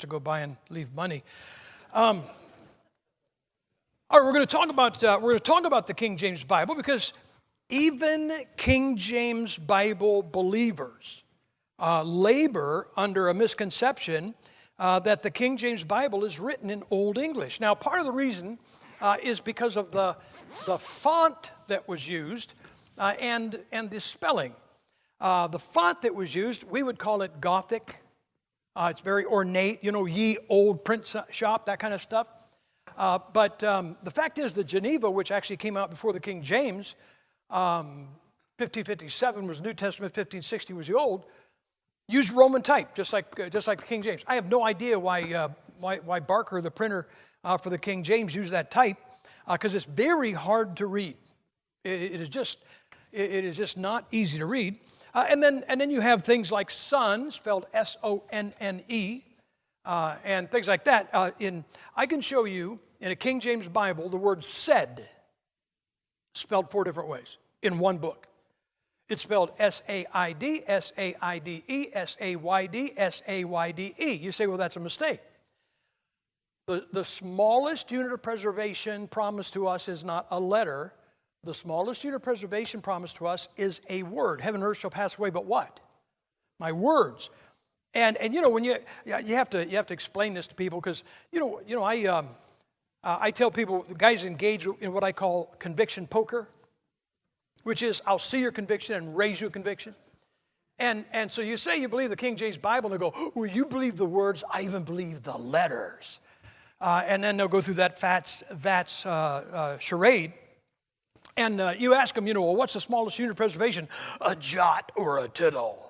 to go by and leave money. All right, we're going to talk about the King James Bible because even King James Bible believers labor under a misconception that the King James Bible is written in Old English. Now, part of the reason is because of the font that was used and the spelling. The font that was used, we would call it Gothic. It's very ornate, ye old print shop, that kind of stuff. But the fact is that Geneva, which actually came out before the King James, 1557 was New Testament, 1560 was the Old, used Roman type, just like the King James. I have no idea why Barker, the printer for the King James, used that type, because it's very hard to read. It is just not easy to read. And then you have things like son, spelled S-O-N-N-E, and things like that. I can show you in a King James Bible the word said, spelled 4 different ways in one book. It's spelled S-A-I-D, S-A-I-D-E, S-A-Y-D, S-A-Y-D-E. You say, well, that's a mistake. The smallest unit of preservation promised to us is not a letter. The smallest unit of preservation promised to us is a word. Heaven and earth shall pass away, but what? My words. And when you have to explain this to people because I tell people, the guys engage in what I call conviction poker, which is I'll see your conviction and raise your conviction. And so you say you believe the King James Bible, and they go, well, you believe the words, I even believe the letters. And then they'll go through that VATS charade. And you ask them, well, what's the smallest unit of preservation? A jot or a tittle.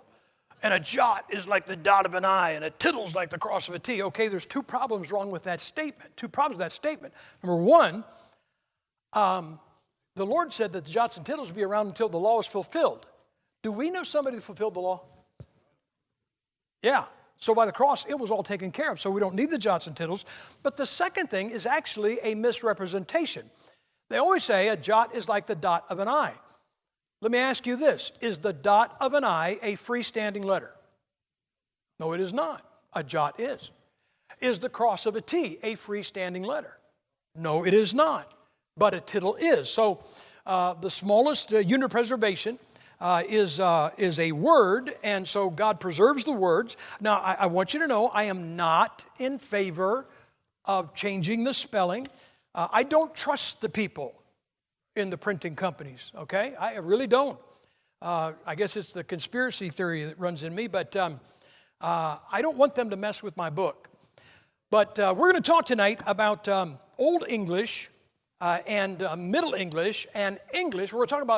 And a jot is like the dot of an I, and a tittle's like the cross of a T. Okay, there's 2 problems wrong with that statement. 2 problems with that statement. Number one, the Lord said that the jots and tittles would be around until the law is fulfilled. Do we know somebody who fulfilled the law? Yeah. So by the cross, it was all taken care of. So we don't need the jots and tittles. But the second thing is actually a misrepresentation. They always say a jot is like the dot of an I. Let me ask you this. Is the dot of an I a freestanding letter? No, it is not. A jot is. Is the cross of a T a freestanding letter? No, it is not. But a tittle is. So the smallest unit of preservation is a word, and so God preserves the words. Now, I want you to know I am not in favor of changing the spelling. I don't trust the people in the printing companies, okay? I really don't. I guess it's the conspiracy theory that runs in me, but I don't want them to mess with my book. But we're going to talk tonight about Old English and Middle English and English. What we're talking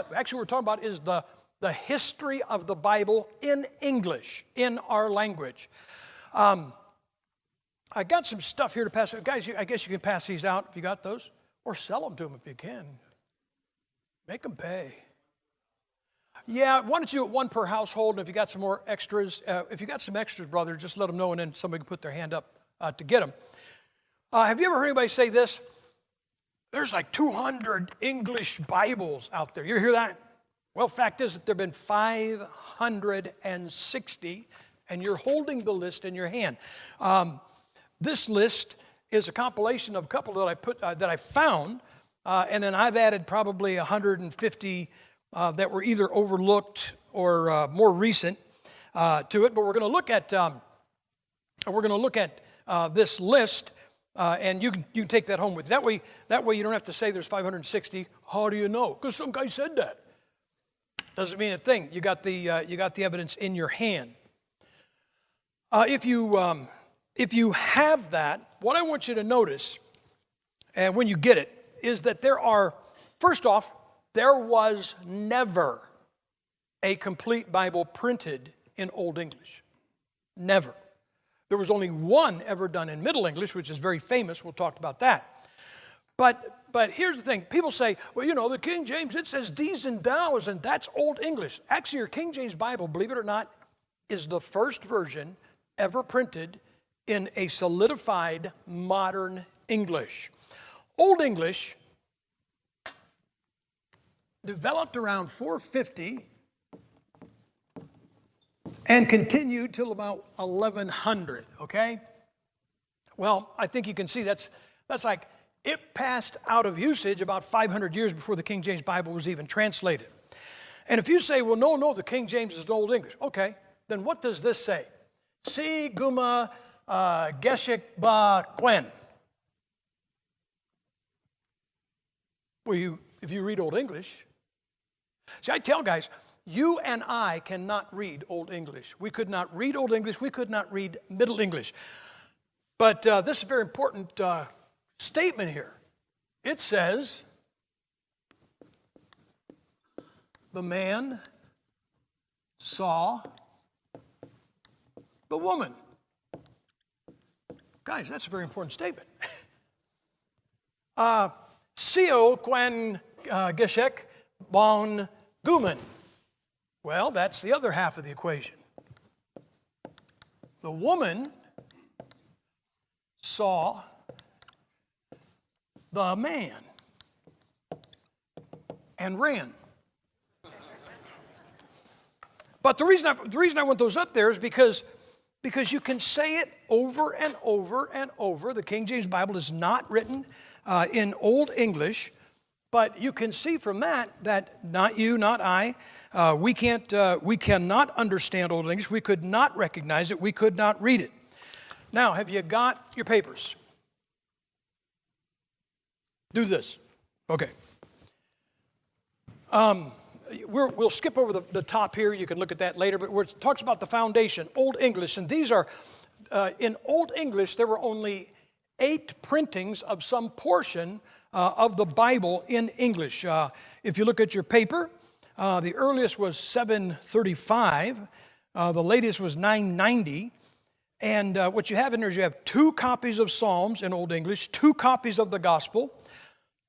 about is the history of the Bible in English, in our language. I got some stuff here to pass. Guys, I guess you can pass these out if you got those, or sell them to them if you can. Make them pay. Yeah, why don't you do it 1 per household, and if you got some more extras, if you got some extras, brother, just let them know, and then somebody can put their hand up to get them. Have you ever heard anybody say this? There's like 200 English Bibles out there. You ever hear that? Well, fact is that there have been 560, and you're holding the list in your hand. This list is a compilation of a couple that I found, and then I've added probably 150 that were either overlooked or more recent to it. But we're going to look at this list, and you can take that home with you. That way you don't have to say there's 560. How do you know? Because some guy said that. Doesn't mean a thing. You got the evidence in your hand. If you have that, what I want you to notice, and when you get it, is that first off, there was never a complete Bible printed in Old English. Never. There was only one ever done in Middle English, which is very famous. We'll talk about that. But here's the thing. People say, well, the King James, it says these and thous, and that's Old English. Actually, your King James Bible, believe it or not, is the first version ever printed in a solidified modern English. Old English developed around 450 and continued till about 1100, okay? Well, I think you can see that's like it passed out of usage about 500 years before the King James Bible was even translated. And if you say, well, no, the King James is Old English. Okay, then what does this say? Si guma geshik ba quen. Well, if you read Old English. See, I tell guys, you and I cannot read Old English. We could not read Old English. We could not read Middle English. But this is a very important statement here. It says, the man saw the woman. Guys, that's a very important statement. Sio quen geshek bon guman. Well, that's the other half of the equation. The woman saw the man and ran. But the reason I want those up there is because you can say it over and over and over. The King James Bible is not written in Old English, but you can see from that not you, not I, we cannot understand Old English. We could not recognize it. We could not read it. Now, have you got your papers? Do this. Okay. We'll skip over the top here. You can look at that later, but it talks about the foundation, Old English. And these are, in Old English, there were only 8 printings of some portion of the Bible in English. If you look at your paper, the earliest was 735. The latest was 990. And what you have in there is you have 2 copies of Psalms in Old English, 2 copies of the Gospel,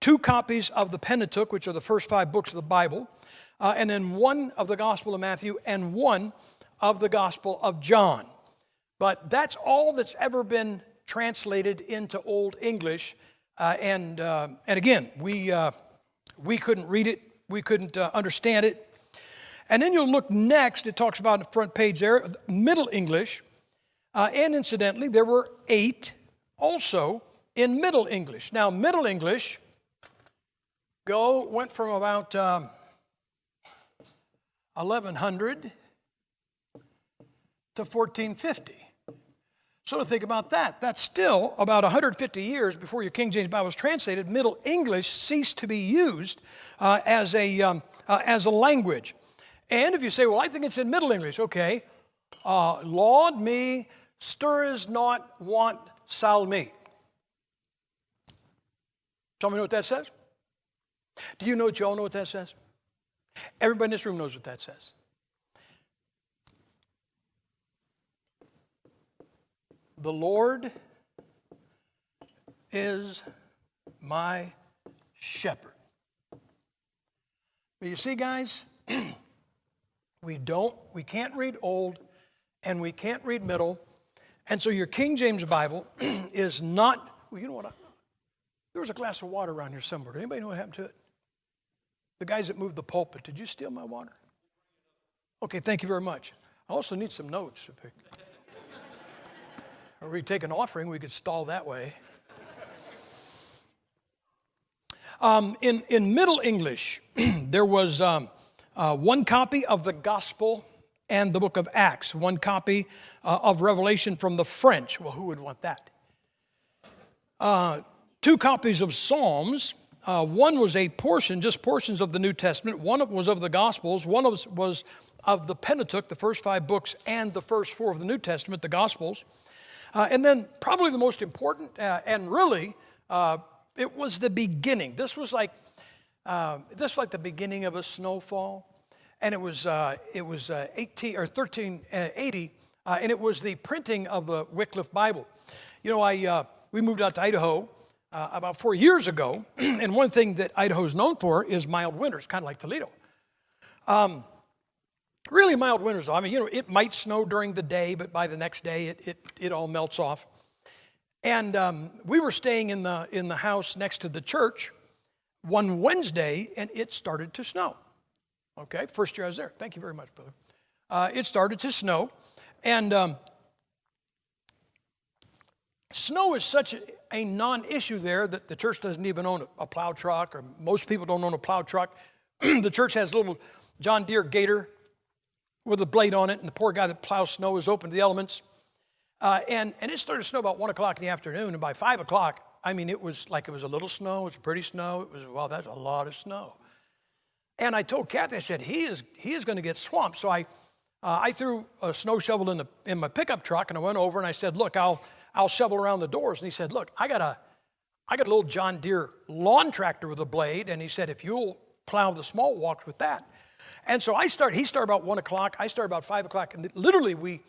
2 copies of the Pentateuch, which are the first 5 books of the Bible, and then 1 of the Gospel of Matthew and 1 of the Gospel of John. But that's all that's ever been translated into Old English. And again, we couldn't read it. We couldn't understand it. And then you'll look next, it talks about on the front page there, Middle English. And incidentally, there were 8 also in Middle English. Now, Middle English went from about 1100 to 1450. So to think about that, that's still about 150 years before your King James Bible was translated. Middle English ceased to be used as a language. And if you say, well, I think it's in Middle English, okay. Laud me, stirs not want sal me. Somebody know what that says? Do you know what y'all know what that says? Everybody in this room knows what that says. The Lord is my shepherd. But you see, guys, we can't read Old and we can't read Middle. And so your King James Bible is not, well, you know what? There was a glass of water around here somewhere. Does anybody know what happened to it? The guys that moved the pulpit, did you steal my water? Okay, thank you very much. I also need some notes. Or we take an offering, we could stall that way. In Middle English, there was 1 copy of the Gospel and the book of Acts, 1 copy of Revelation from the French. Well, who would want that? 2 copies of Psalms. 1 was a portion, just portions of the New Testament. 1 was of the Gospels. 1 was of the Pentateuch, the first 5 books, and the first 4 of the New Testament, the Gospels. And then probably the most important, and really, it was the beginning. This was like the beginning of a snowfall, and it was 1380, and it was the printing of the Wycliffe Bible. You know, we moved out to Idaho about 4 years ago, and one thing that Idaho is known for is mild winters, kind of like Toledo. Really mild winters. I mean, you know, it might snow during the day, but by the next day, it all melts off. And we were staying in the house next to the church one Wednesday, and it started to snow. Okay, first year I was there. Thank you very much, brother. It started to snow, and snow is such a non-issue there that the church doesn't even own a plow truck, or most people don't own a plow truck. The church has a little John Deere Gator with a blade on it, and the poor guy that plows snow is open to the elements. And it started to snow about 1 o'clock in the afternoon, and by 5 o'clock, I mean, it was like it was a little snow, it was pretty snow. It was, well, that's a lot of snow. And I told Kathy, I said, he is going to get swamped. So I threw a snow shovel in my pickup truck, and I went over and I said, look, I'll shovel around the doors. And he said, look, I got a little John Deere lawn tractor with a blade. And he said, if you'll plow the small walks with that. And so he started about 1 o'clock. I started about 5 o'clock. And literally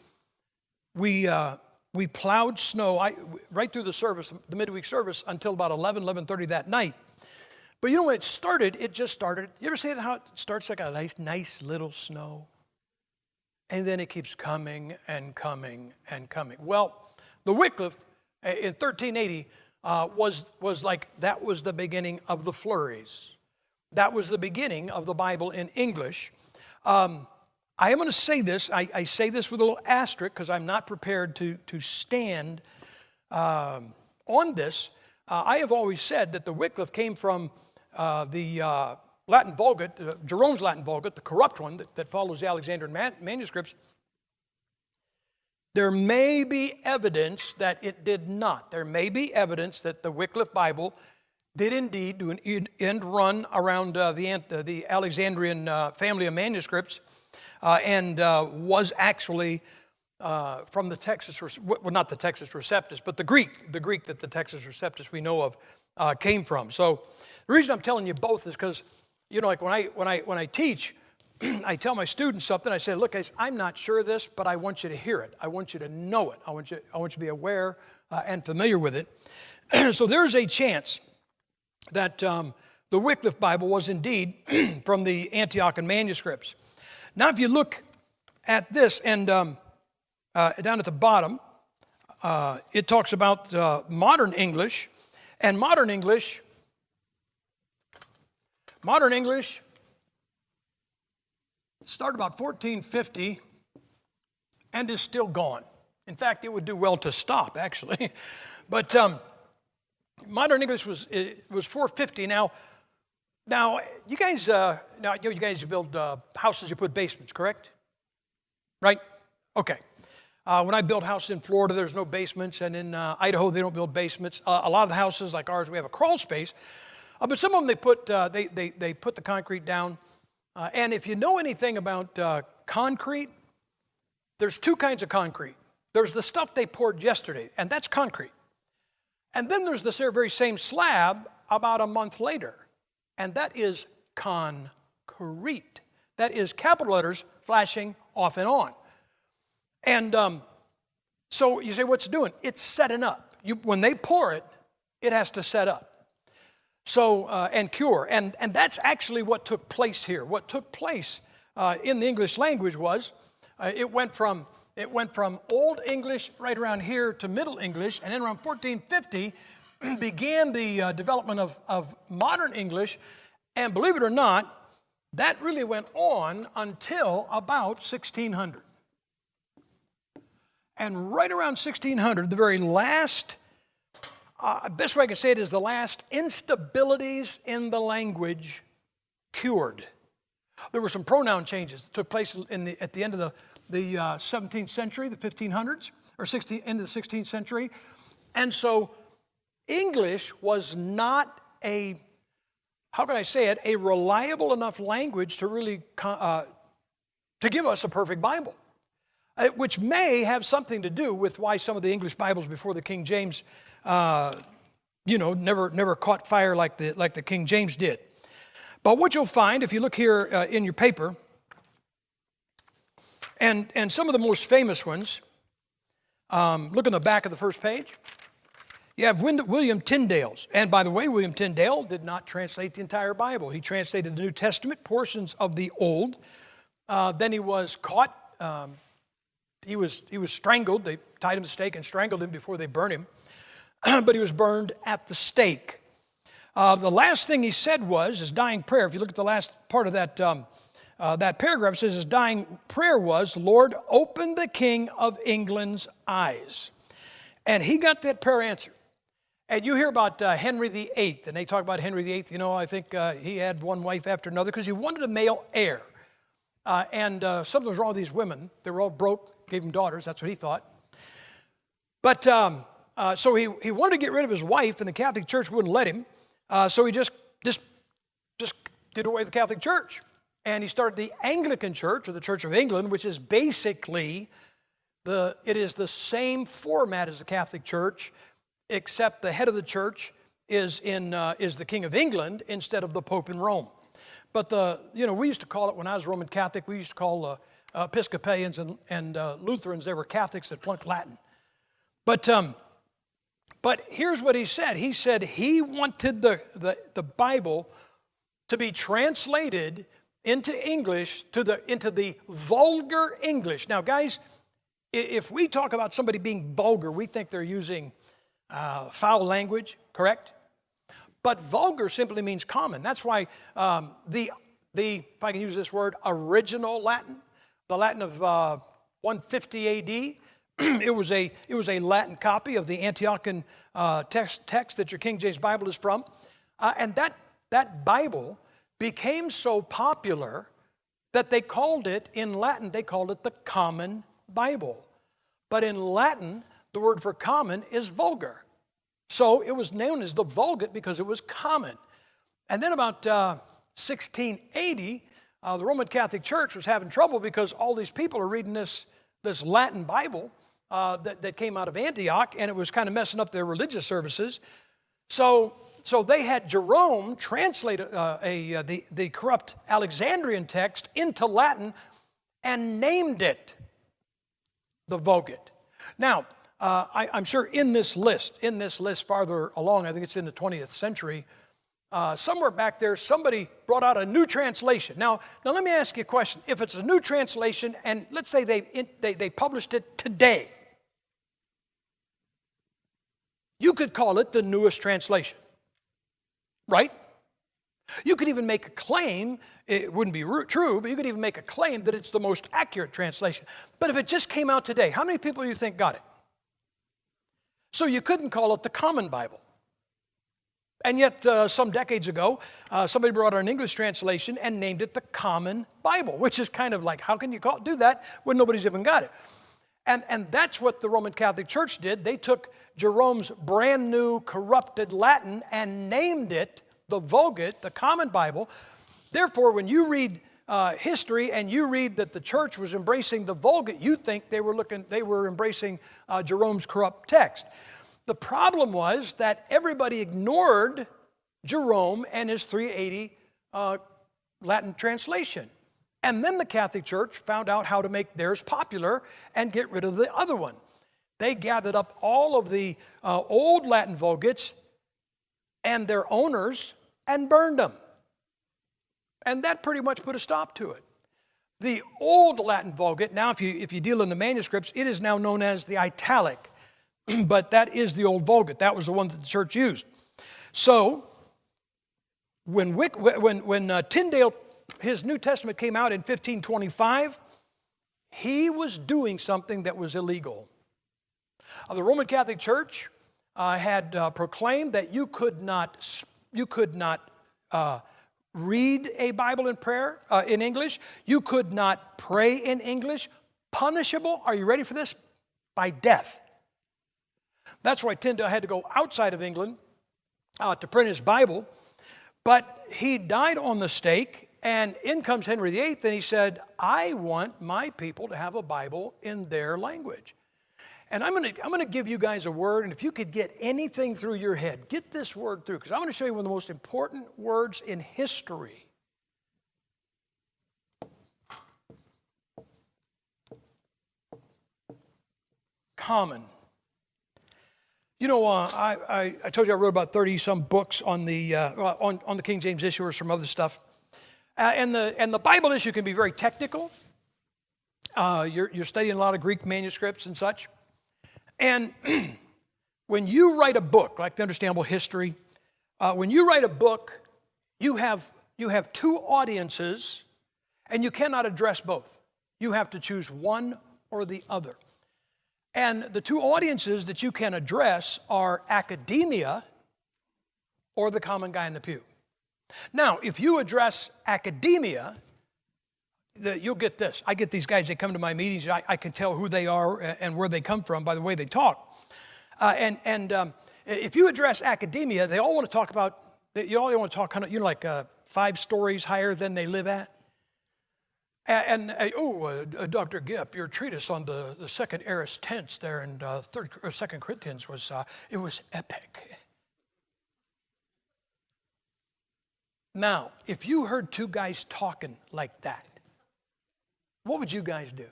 we plowed snow right through the service, the midweek service, until about 11:30 that night. But you know when it started, it just started. You ever see how it starts like a nice little snow? And then it keeps coming and coming and coming. Well, the Wycliffe in 1380 was like, that was the beginning of the flurries. That was the beginning of the Bible in English. I am going to say this. I say this with a little asterisk because I'm not prepared to stand on this. I have always said that the Wycliffe came from the Latin Vulgate, Jerome's Latin Vulgate, the corrupt one that follows the Alexandrian manuscripts. There may be evidence that it did not. There may be evidence that the Wycliffe Bible did indeed do an end run around the Alexandrian family of manuscripts and was actually from the Textus, well, not the Textus Receptus, but the Greek that the Textus Receptus we know of came from. So the reason I'm telling you both is because, you know, like when I teach, I tell my students something. I say, look, guys, I'm not sure of this, but I want you to hear it. I want you to know it. I want you to be aware and familiar with it. So there's a chance that the Wycliffe Bible was indeed from the Antiochian manuscripts. Now, if you look at this, and down at the bottom, it talks about modern English, and modern English started about 1450 and is still gone. In fact, it would do well to stop, actually. But modern English was 450. Now you guys, you guys build houses, you put basements, correct? Right? Okay. When I built houses in Florida, there's no basements, and in Idaho, they don't build basements. A lot of the houses, like ours, we have a crawl space, but some of them they put the concrete down. And if you know anything about concrete, there's two kinds of concrete. There's the stuff they poured yesterday, and that's concrete. And then there's the very same slab about a month later, and that is concrete. That is capital letters flashing off and on. And so you say, what's it doing? It's setting up. When they pour it, it has to set up. So, and cure. And that's actually what took place here. What took place in the English language was it went from Old English right around here to Middle English, and then around 1450 began the development of modern English. And believe it or not, that really went on until about 1600. And right around 1600, the very last, best way I can say it is the last instabilities in the language cured. There were some pronoun changes that took place at the end of the 17th century, the 1500s, or end of the 16th century. And so English was not a reliable enough language to really, to give us a perfect Bible. Which may have something to do with why some of the English Bibles before the King James, never caught fire like the King James did. But what you'll find, if you look here in your paper, and some of the most famous ones, look on the back of the first page. You have William Tyndale's. And by the way, William Tyndale did not translate the entire Bible. He translated the New Testament, portions of the Old. Then he was caught. He was strangled. They tied him to the stake and strangled him before they burned him. But he was burned at the stake. The last thing he said was his dying prayer. If you look at the last part of that paragraph, it says his dying prayer was, "Lord, open the King of England's eyes." And he got that prayer answered. And you hear about Henry VIII, and they talk about Henry VIII. You know, I think he had one wife after another because he wanted a male heir. And something was wrong with these women. They were all broke, gave him daughters. That's what he thought. But so he wanted to get rid of his wife, and the Catholic Church wouldn't let him. So he just did away with the Catholic Church. And he started the Anglican Church, or the Church of England, which is basically, it is the same format as the Catholic Church, except the head of the church is the King of England instead of the Pope in Rome. But we used to call it, when I was Roman Catholic, we used to call Episcopalians and Lutherans, they were Catholics that flunked Latin. But here's what he said. He said he wanted the Bible to be translated into English, into the vulgar English. Now, guys, if we talk about somebody being vulgar, we think they're using foul language, correct? But vulgar simply means common. That's why if I can use this word, original Latin, the Latin of 150 A.D., it was a Latin copy of the Antiochian text that your King James Bible is from. And that Bible became so popular that they called it, in Latin, they called it the Common Bible. But in Latin, the word for common is vulgar. So it was known as the Vulgate because it was common. And then about 1680, the Roman Catholic Church was having trouble because all these people are reading this Latin Bible that came out of Antioch, and it was kind of messing up their religious services. So they had Jerome translate the corrupt Alexandrian text into Latin and named it the Vulgate. Now, I'm sure in this list farther along, I think it's in the 20th century, somewhere back there, somebody brought out a new translation. Now let me ask you a question. If it's a new translation, and let's say they published it today, you could call it the newest translation, right? You could even make a claim, it wouldn't be true, but you could even make a claim that it's the most accurate translation. But if it just came out today, how many people do you think got it? So you couldn't call it the Common Bible. And yet, some decades ago, somebody brought out an English translation and named it the Common Bible, which is kind of like, how can you do that when nobody's even got it? And that's what the Roman Catholic Church did. They took Jerome's brand new corrupted Latin and named it the Vulgate, the Common Bible. Therefore, when you read history and you read that the church was embracing the Vulgate, you think they were embracing Jerome's corrupt text. The problem was that everybody ignored Jerome and his 380 Latin translation. And then the Catholic Church found out how to make theirs popular and get rid of the other one. They gathered up all of the old Latin Vulgates and their owners and burned them. And that pretty much put a stop to it. The old Latin Vulgate, now if you deal in the manuscripts, it is now known as the Italic. But that is the old Vulgate. That was the one that the church used. So when Tyndale, his New Testament came out in 1525, he was doing something that was illegal. The Roman Catholic Church had proclaimed that you could not read a Bible in prayer in English. You could not pray in English. Punishable, are you ready for this? By death. That's why Tyndale had to go outside of England to print his Bible. But he died on the stake, and in comes Henry VIII, and he said, I want my people to have a Bible in their language. And I'm going to give you guys a word, and if you could get anything through your head, get this word through, because I'm going to show you one of the most important words in history. Common. You know, I told you I wrote about 30-some books on the King James issue or some other stuff. And the Bible issue can be very technical. You're studying a lot of Greek manuscripts and such. And when you write a book, like the Understandable History, when you write a book, you have two audiences, and you cannot address both. You have to choose one or the other. And the two audiences that you can address are academia or the common guy in the pew. Now, if you address academia, you'll get this. I get these guys, they come to my meetings, I can tell who they are and where they come from by the way they talk. If you address academia, they all want to talk about, want to talk kind of, like 5 stories higher than they live at. Dr. Gipp, your treatise on the second aorist tense there in 2 Corinthians was epic. Now, if you heard two guys talking like that, what would you guys do?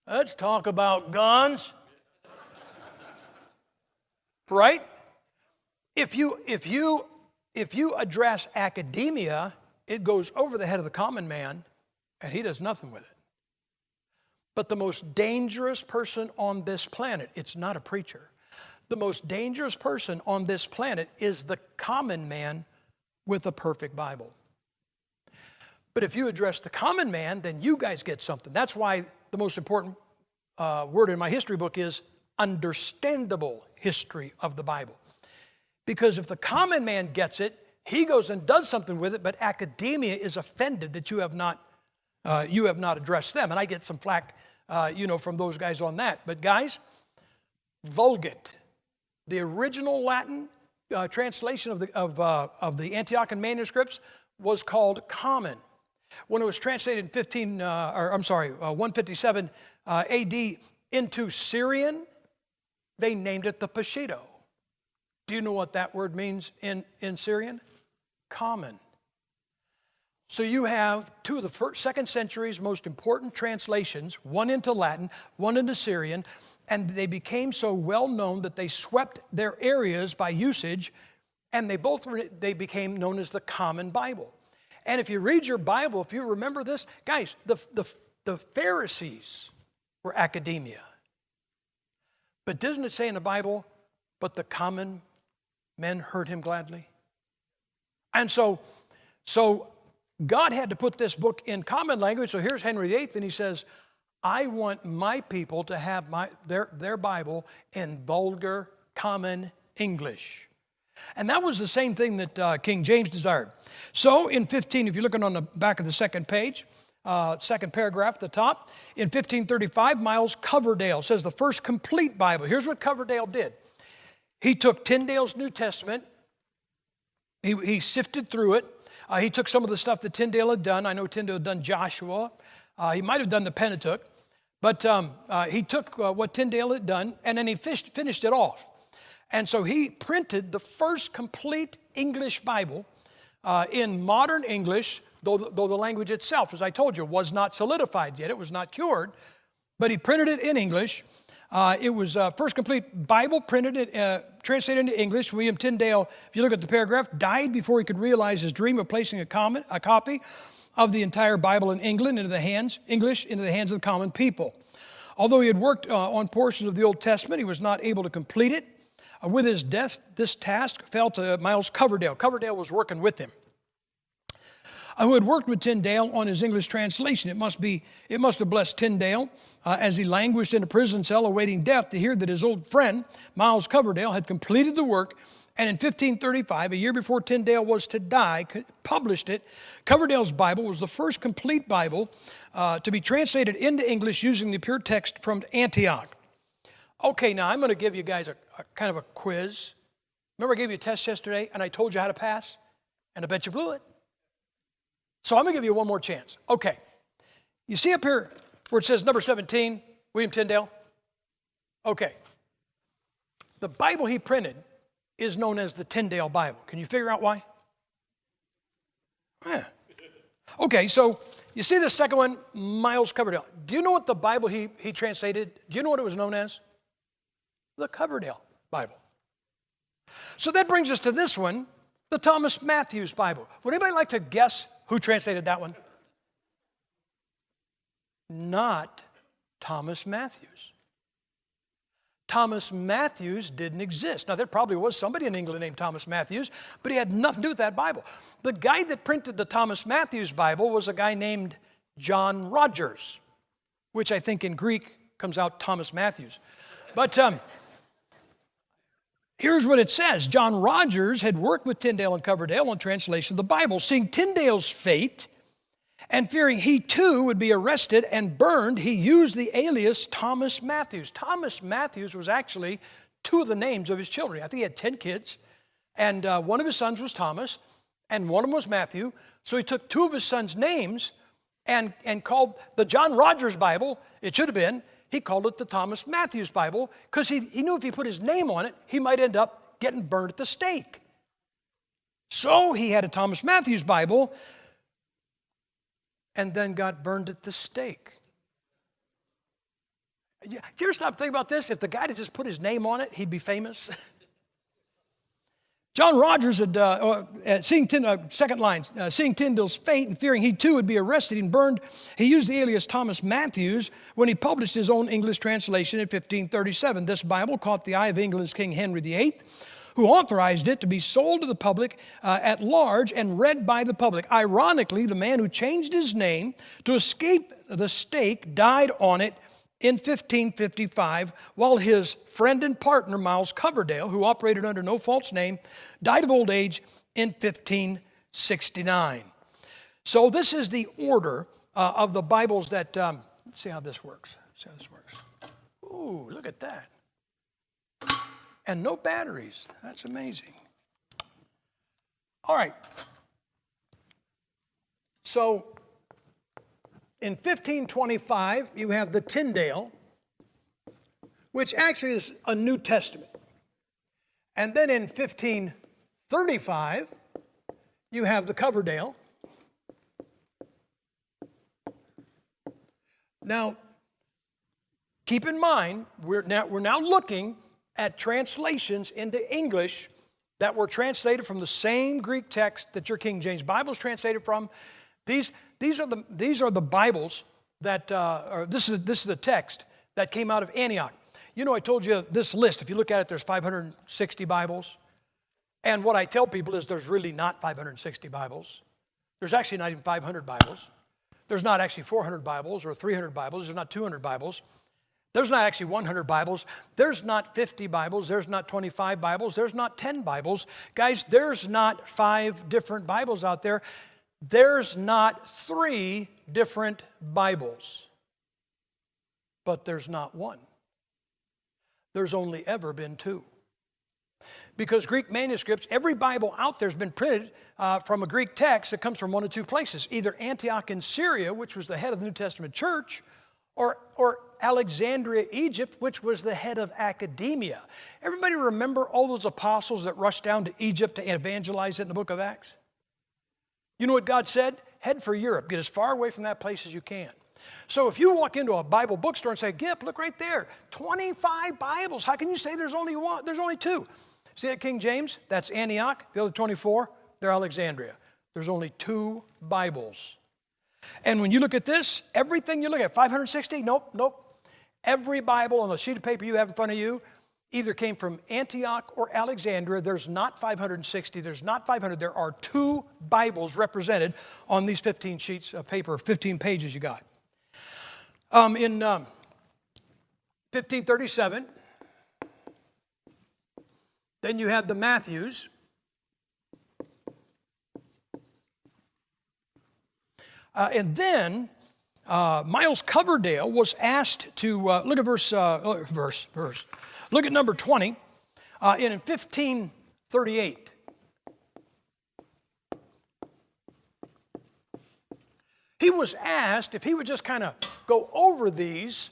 Let's talk about guns. Right? If you address academia, it goes over the head of the common man, and he does nothing with it. But the most dangerous person on this planet, it's not a preacher. The most dangerous person on this planet is the common man with a perfect Bible. But if you address the common man, then you guys get something. That's why the most important word in my history book is understandable history of the Bible. Because if the common man gets it, he goes and does something with it, but academia is offended that you have not addressed them. And I get some flack, from those guys on that. But guys, Vulgate, the original Latin translation of the Antiochian manuscripts was called Common. When it was translated in 157 AD into Syrian, they named it the Peshitta. Do you know what that word means in Syrian? Common. So you have two of the second century's most important translations, one into Latin, one into Syrian, and they became so well known that they swept their areas by usage, and they became known as the Common Bible. And if you read your Bible, if you remember this, guys, the Pharisees were academia. But doesn't it say in the Bible, but the common men heard him gladly? And so God had to put this book in common language. So here's Henry VIII, and he says, I want my people to have their Bible in vulgar, common English. And that was the same thing that King James desired. So in 15, if you're looking on the back of the second page, second paragraph at the top, in 1535, Miles Coverdale says the first complete Bible. Here's what Coverdale did. He took Tyndale's New Testament. He sifted through it. He took some of the stuff that Tyndale had done. I know Tyndale had done Joshua. He might have done the Pentateuch. But he took what Tyndale had done, and then he finished it off. And so he printed the first complete English Bible in modern English, though the language itself, as I told you, was not solidified yet. It was not cured. But he printed it in English. It was first complete Bible translated into English. William Tyndale, if you look at the paragraph, died before he could realize his dream of placing a copy of the entire Bible in English into the hands of the common people. Although he had worked on portions of the Old Testament, he was not able to complete it. With his death, this task fell to Miles Coverdale. Coverdale was working with him, who had worked with Tyndale on his English translation. It must have blessed Tyndale as he languished in a prison cell awaiting death to hear that his old friend, Miles Coverdale, had completed the work, and in 1535, a year before Tyndale was to die, published it. Coverdale's Bible was the first complete Bible to be translated into English using the pure text from Antioch. Okay, now I'm going to give you guys a kind of a quiz. Remember I gave you a test yesterday, and I told you how to pass, and I bet you blew it. So I'm going to give you one more chance. Okay. You see up here where it says number 17, William Tyndale? Okay. The Bible he printed is known as the Tyndale Bible. Can you figure out why? Yeah. Okay, so you see the second one, Miles Coverdale. Do you know what the Bible he translated, do you know what it was known as? The Coverdale Bible. So that brings us to this one, the Thomas Matthews Bible. Would anybody like to guess who translated that one? Not Thomas Matthews. Thomas Matthews didn't exist. Now, there probably was somebody in England named Thomas Matthews, but he had nothing to do with that Bible. The guy that printed the Thomas Matthews Bible was a guy named John Rogers, which I think in Greek Comes out Thomas Matthews. But here's what it says. John Rogers had worked with Tyndale and Coverdale on translation of the Bible. Seeing Tyndale's fate and fearing he too would be arrested and burned, he used the alias Thomas Matthews. Thomas Matthews was actually two of the names of his children. I think he had 10 kids, and one of his sons was Thomas, and one of them was Matthew. So he took two of his sons' names and called the John Rogers Bible, it should have been, he called it the Thomas Matthews Bible, because he knew if he put his name on it, he might end up getting burned at the stake. So he had a Thomas Matthews Bible, and then got burned at the stake. Do you ever stop thinking about this? If the guy had just put his name on it, he'd be famous. John Rogers had, seeing Tyndale's fate and fearing he too would be arrested and burned, he used the alias Thomas Matthews when he published his own English translation in 1537. This Bible caught the eye of England's King Henry VIII, who authorized it to be sold to the public at large and read by the public. Ironically, the man who changed his name to escape the stake died on it in 1555, while his friend and partner, Miles Coverdale, who operated under no false name, died of old age in 1569. So this is the order of the Bibles that, let's see how this works. Ooh, look at that. And no batteries. That's amazing. All right. So in 1525, you have the Tyndale, which actually is a New Testament. And then in 1535, you have the Coverdale. Now, keep in mind, we're now looking at translations into English that were translated from the same Greek text that your King James Bible is translated from. These are the Bibles that, this is the text that came out of Antioch. You know, I told you this list, if you look at it, there's 560 Bibles. And what I tell people is there's really not 560 Bibles. There's actually not even 500 Bibles. There's not actually 400 Bibles or 300 Bibles. There's not 200 Bibles. There's not actually 100 Bibles. There's not 50 Bibles. There's not 25 Bibles. There's not 10 Bibles. Guys, there's not 5 different Bibles out there. There's not 3 different Bibles. But there's not one. There's only ever been 2. Because Greek manuscripts, every Bible out there has been printed from a Greek text that comes from one of 2 places. Either Antioch in Syria, which was the head of the New Testament church, or Alexandria, Egypt, which was the head of academia. Everybody remember all those apostles that rushed down to Egypt to evangelize it in the book of Acts? You know what God said? Head for Europe. Get as far away from that place as you can. So if you walk into a Bible bookstore and say, Gipp, look right there, 25 Bibles. How can you say there's only one? There's only 2. See that King James? That's Antioch. The other 24, they're Alexandria. There's only 2 Bibles. And when you look at this, everything you look at, 560? Nope. Every Bible on a sheet of paper you have in front of you either came from Antioch or Alexandria. There's not 560. There's not 500. There are 2 Bibles represented on these 15 sheets of paper, 15 pages you got. In 1537, then you had the Matthews. And then Miles Coverdale was asked to, look at verse. Look at number 20. In 1538, he was asked if he would just kind of go over these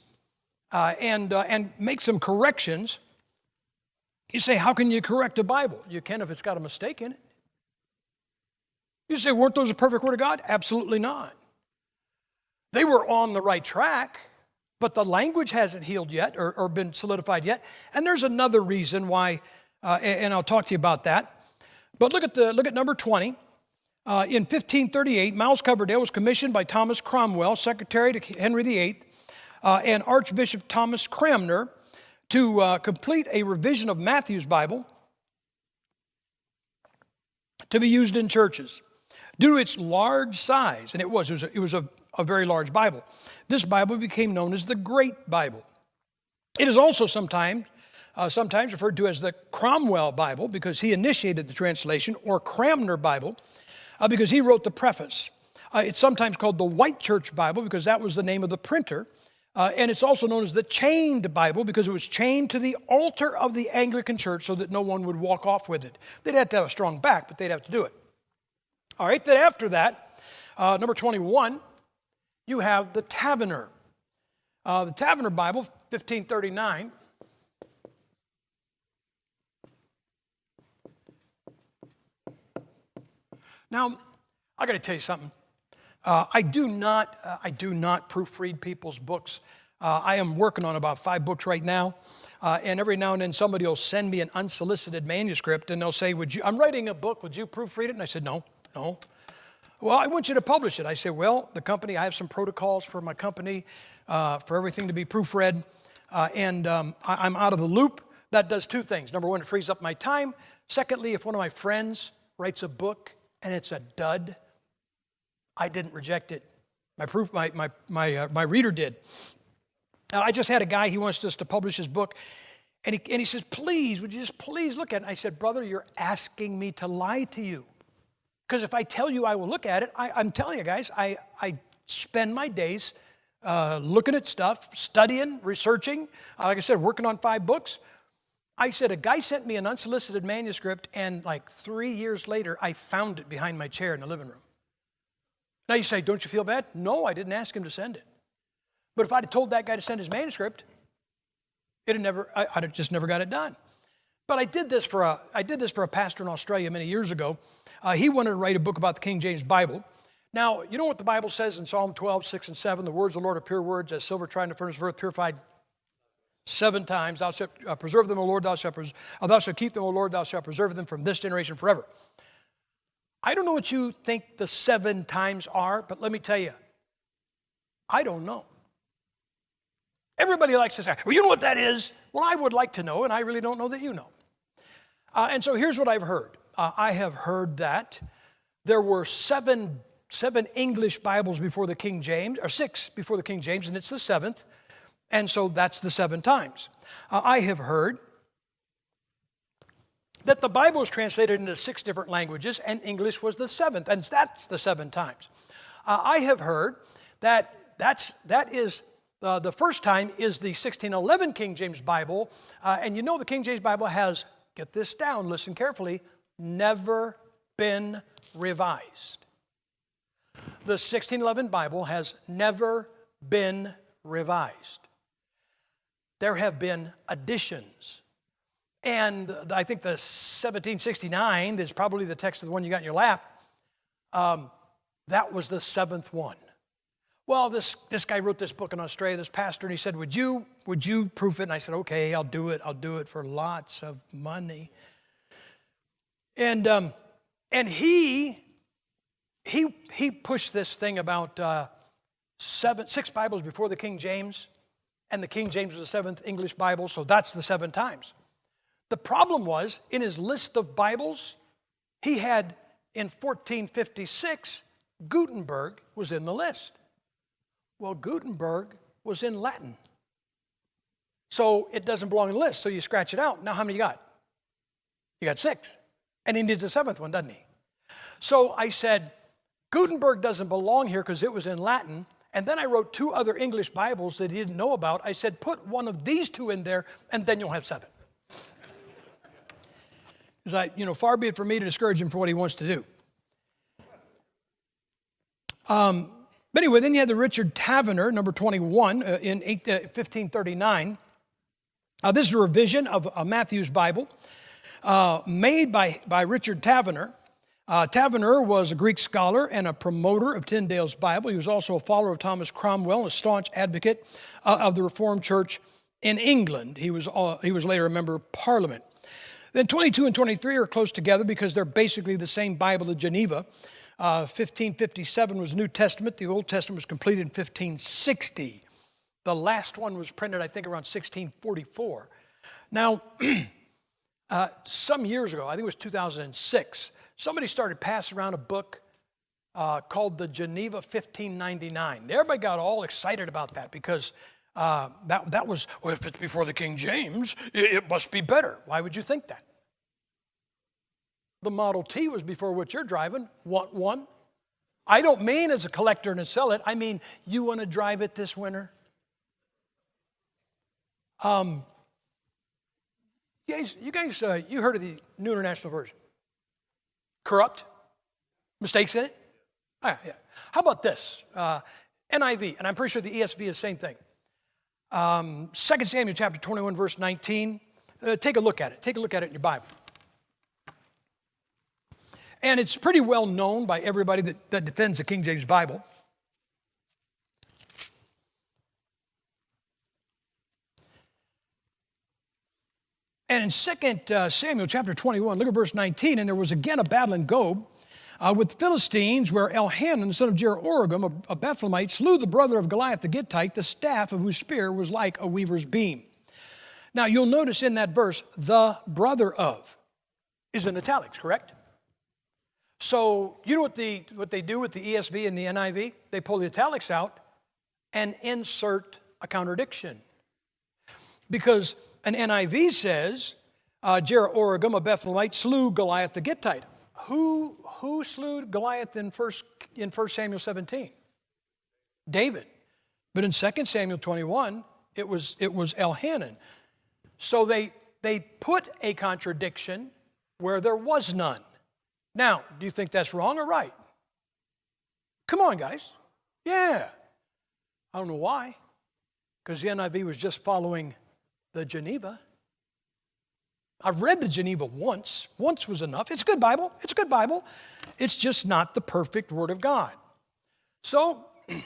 and make some corrections. You say, how can you correct a Bible? You can if it's got a mistake in it. You say, weren't those a perfect word of God? Absolutely not. They were on the right track, but the language hasn't healed yet or been solidified yet. And there's another reason why, and I'll talk to you about that. But look at number 20. In 1538, Miles Coverdale was commissioned by Thomas Cromwell, secretary to Henry VIII, and Archbishop Thomas Cranmer to complete a revision of Matthew's Bible to be used in churches. Due to its large size, and it was a very large Bible, this Bible became known as the Great Bible. It is also sometimes referred to as the Cromwell Bible because he initiated the translation, or Cranmer Bible because he wrote the preface. It's sometimes called the White Church Bible because that was the name of the printer. And it's also known as the Chained Bible because it was chained to the altar of the Anglican Church so that no one would walk off with it. They'd have to have a strong back, but they'd have to do it. All right, then after that, number 21, you have the Taverner. The Taverner Bible, 1539. Now, I got to tell you something. I do not proofread people's books. I am working on about 5 books right now, and every now and then somebody will send me an unsolicited manuscript, and they'll say, I'm writing a book, would you proofread it? And I said, no. Well, I want you to publish it. I said, well, the company, I have some protocols for my company for everything to be proofread, and I'm out of the loop. That does 2 things. Number 1, it frees up my time. Secondly, if one of my friends writes a book and it's a dud, I didn't reject it. My reader did. Now, I just had a guy, he wants us to publish his book, and he says, please, would you just please look at it? And I said, brother, you're asking me to lie to you. Because if I tell you I will look at it, I'm telling you guys, I spend my days looking at stuff, studying, researching, like I said, working on 5 books. I said, a guy sent me an unsolicited manuscript, and like 3 years later, I found it behind my chair in the living room. Now you say, don't you feel bad? No, I didn't ask him to send it. But if I'd have told that guy to send his manuscript, I'd have just never got it done. But I did this for a pastor in Australia many years ago. He wanted to write a book about the King James Bible. Now, you know what the Bible says in Psalm 12, 6 and 7? The words of the Lord are pure words, as silver tried in the furnace of earth, purified 7 times. Thou shalt preserve them, O Lord, thou shalt keep them, O Lord, thou shalt preserve them from this generation forever. I don't know what you think the 7 times are, but let me tell you, I don't know. Everybody likes to say, well, you know what that is? Well, I would like to know, and I really don't know that you know. And so here's what I've heard. I have heard that there were 7 English Bibles before the King James, or 6 before the King James, and it's the 7th. And so that's the 7 times. I have heard that the Bible is translated into 6 different languages, and English was the 7th, and that's the 7 times. I have heard that the first time is the 1611 King James Bible, and you know the King James Bible has, get this down, listen carefully, never been revised. The 1611 Bible has never been revised. There have been additions. And I think the 1769 is probably the text of the one you got in your lap. That was the 7th one. Well, this guy wrote this book in Australia, this pastor, and he said, would you proof it? And I said, okay, I'll do it for lots of money. And he pushed this thing about 6 Bibles before the King James, and the King James was the 7th English Bible, so that's the 7 times. The problem was, in his list of Bibles, he had, in 1456, Gutenberg was in the list. Well, Gutenberg was in Latin. So it doesn't belong in the list, so you scratch it out. Now how many you got? You got 6. And he needs the 7th one, doesn't he? So I said, Gutenberg doesn't belong here because it was in Latin. And then I wrote 2 other English Bibles that he didn't know about. I said, put one of these 2 in there, and then you'll have 7. It's like, far be it from me to discourage him for what he wants to do. But anyway, then you had the Richard Taverner, number 21, in 1539. This is a revision of Matthew's Bible made by Richard Taverner. Taverner was a Greek scholar and a promoter of Tyndale's Bible. He was also a follower of Thomas Cromwell, a staunch advocate of the Reformed Church in England. He was later a member of Parliament. Then 22 and 23 are close together because they're basically the same Bible of Geneva. 1557 was New Testament. The Old Testament was completed in 1560. The last one was printed, I think, around 1644. Now, some years ago, I think it was 2006, somebody started passing around a book called the Geneva 1599. Everybody got all excited about that because That was, well, if it's before the King James, it must be better. Why would you think that? The Model T was before what you're driving. Want one? I don't mean as a collector and a sell it. I mean, you want to drive it this winter? You guys, you heard of the New International Version? Corrupt? Mistakes in it? Yeah. How about this? NIV, and I'm pretty sure the ESV is the same thing. 2 Samuel chapter 21, verse 19. Take a look at it. Take a look at it in your Bible. And it's pretty well known by everybody that defends the King James Bible. And in 2 Samuel chapter 21, look at verse 19, and there was again a battle in Gob with the Philistines, where Elhanan, the son of Jehoram, a Bethlehemite, slew the brother of Goliath the Gittite, the staff of whose spear was like a weaver's beam. Now you'll notice in that verse, the brother of is in italics, correct? So you know what they do with the ESV and the NIV? They pull the italics out and insert a contradiction. Because an NIV says, Jehoram, a Bethlehemite, slew Goliath the Gittite. Who slew Goliath in 1 Samuel 17? David. But in 2 Samuel 21, it was Elhanan. So they put a contradiction where there was none. Now, do you think that's wrong or right? Come on, guys. Yeah. I don't know why. Because the NIV was just following the Geneva. I've read the Geneva once. Once was enough. It's a good Bible. It's a good Bible. It's just not the perfect Word of God. So, in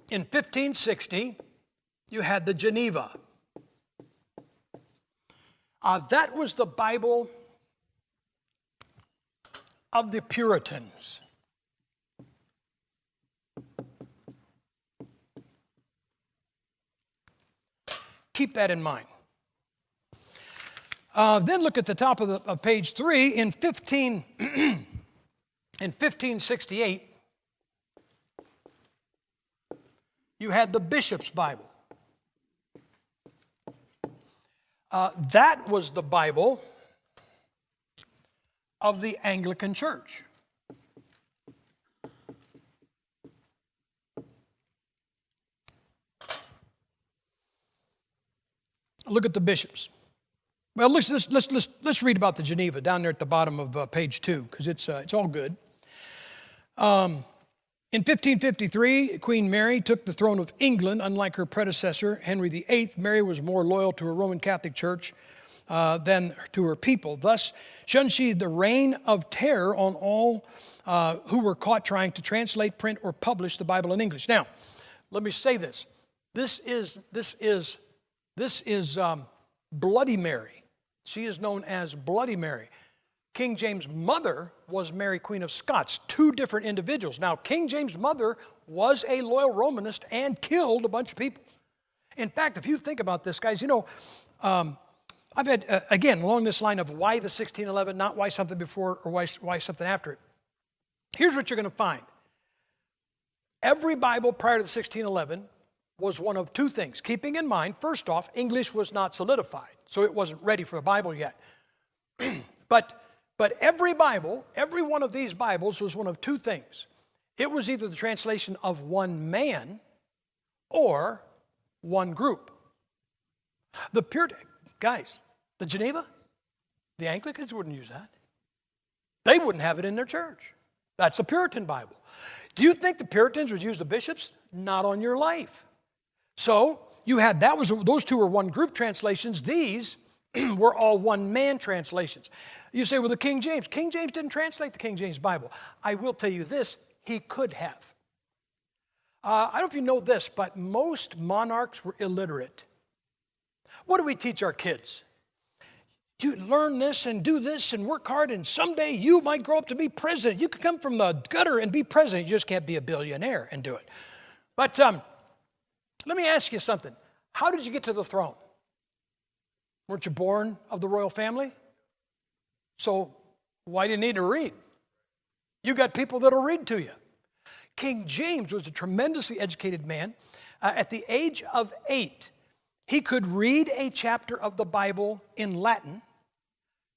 1560, you had the Geneva. That was the Bible of the Puritans. Keep that in mind. Then look at the top of page 3. In 1568, you had the Bishop's Bible. That was the Bible of the Anglican Church. Look at the bishops. Well, let's read about the Geneva down there at the bottom of page 2, because it's all good. In 1553, Queen Mary took the throne of England. Unlike her predecessor, Henry VIII, Mary was more loyal to her Roman Catholic Church than to her people. Thus, shunned she the reign of terror on all who were caught trying to translate, print, or publish the Bible in English. Now, let me say this. This is Bloody Mary. She is known as Bloody Mary. King James' mother was Mary, Queen of Scots, two different individuals. Now, King James' mother was a loyal Romanist and killed a bunch of people. In fact, if you think about this, guys, I've had, again, along this line of why the 1611, not why something before or why something after it. Here's what you're going to find. Every Bible prior to the 1611 was one of two things. Keeping in mind, first off, English was not solidified, so it wasn't ready for a Bible yet. But every Bible, every one of these Bibles was one of two things. It was either the translation of one man or one group. The Puritans, guys, the Geneva, the Anglicans wouldn't use that. They wouldn't have it in their church. That's a Puritan Bible. Do you think the Puritans would use the bishops? Not on your life. So you had those two were one group translations. These were all one man translations. You say, well, the King James didn't translate the King James Bible. I will tell you this, he could have. I don't know if you know this, but most monarchs were illiterate. What do we teach our kids? You learn this and do this and work hard, and someday you might grow up to be president. You could come from the gutter and be president. You just can't be a billionaire and do it. But let me ask you something. How did you get to the throne? Weren't you born of the royal family? So why do you need to read? You got people that'll read to you. King James was a tremendously educated man. At the age of 8, he could read a chapter of the Bible in Latin,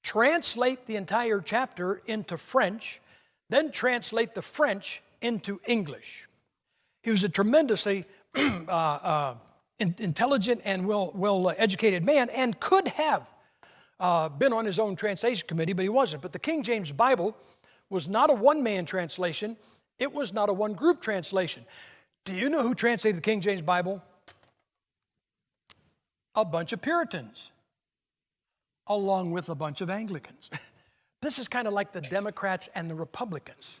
translate the entire chapter into French, then translate the French into English. He was a tremendously intelligent and well-educated man, and could have been on his own translation committee, but he wasn't. But the King James Bible was not a one-man translation. It was not a one-group translation. Do you know who translated the King James Bible? A bunch of Puritans, along with a bunch of Anglicans. This is kind of like the Democrats and the Republicans.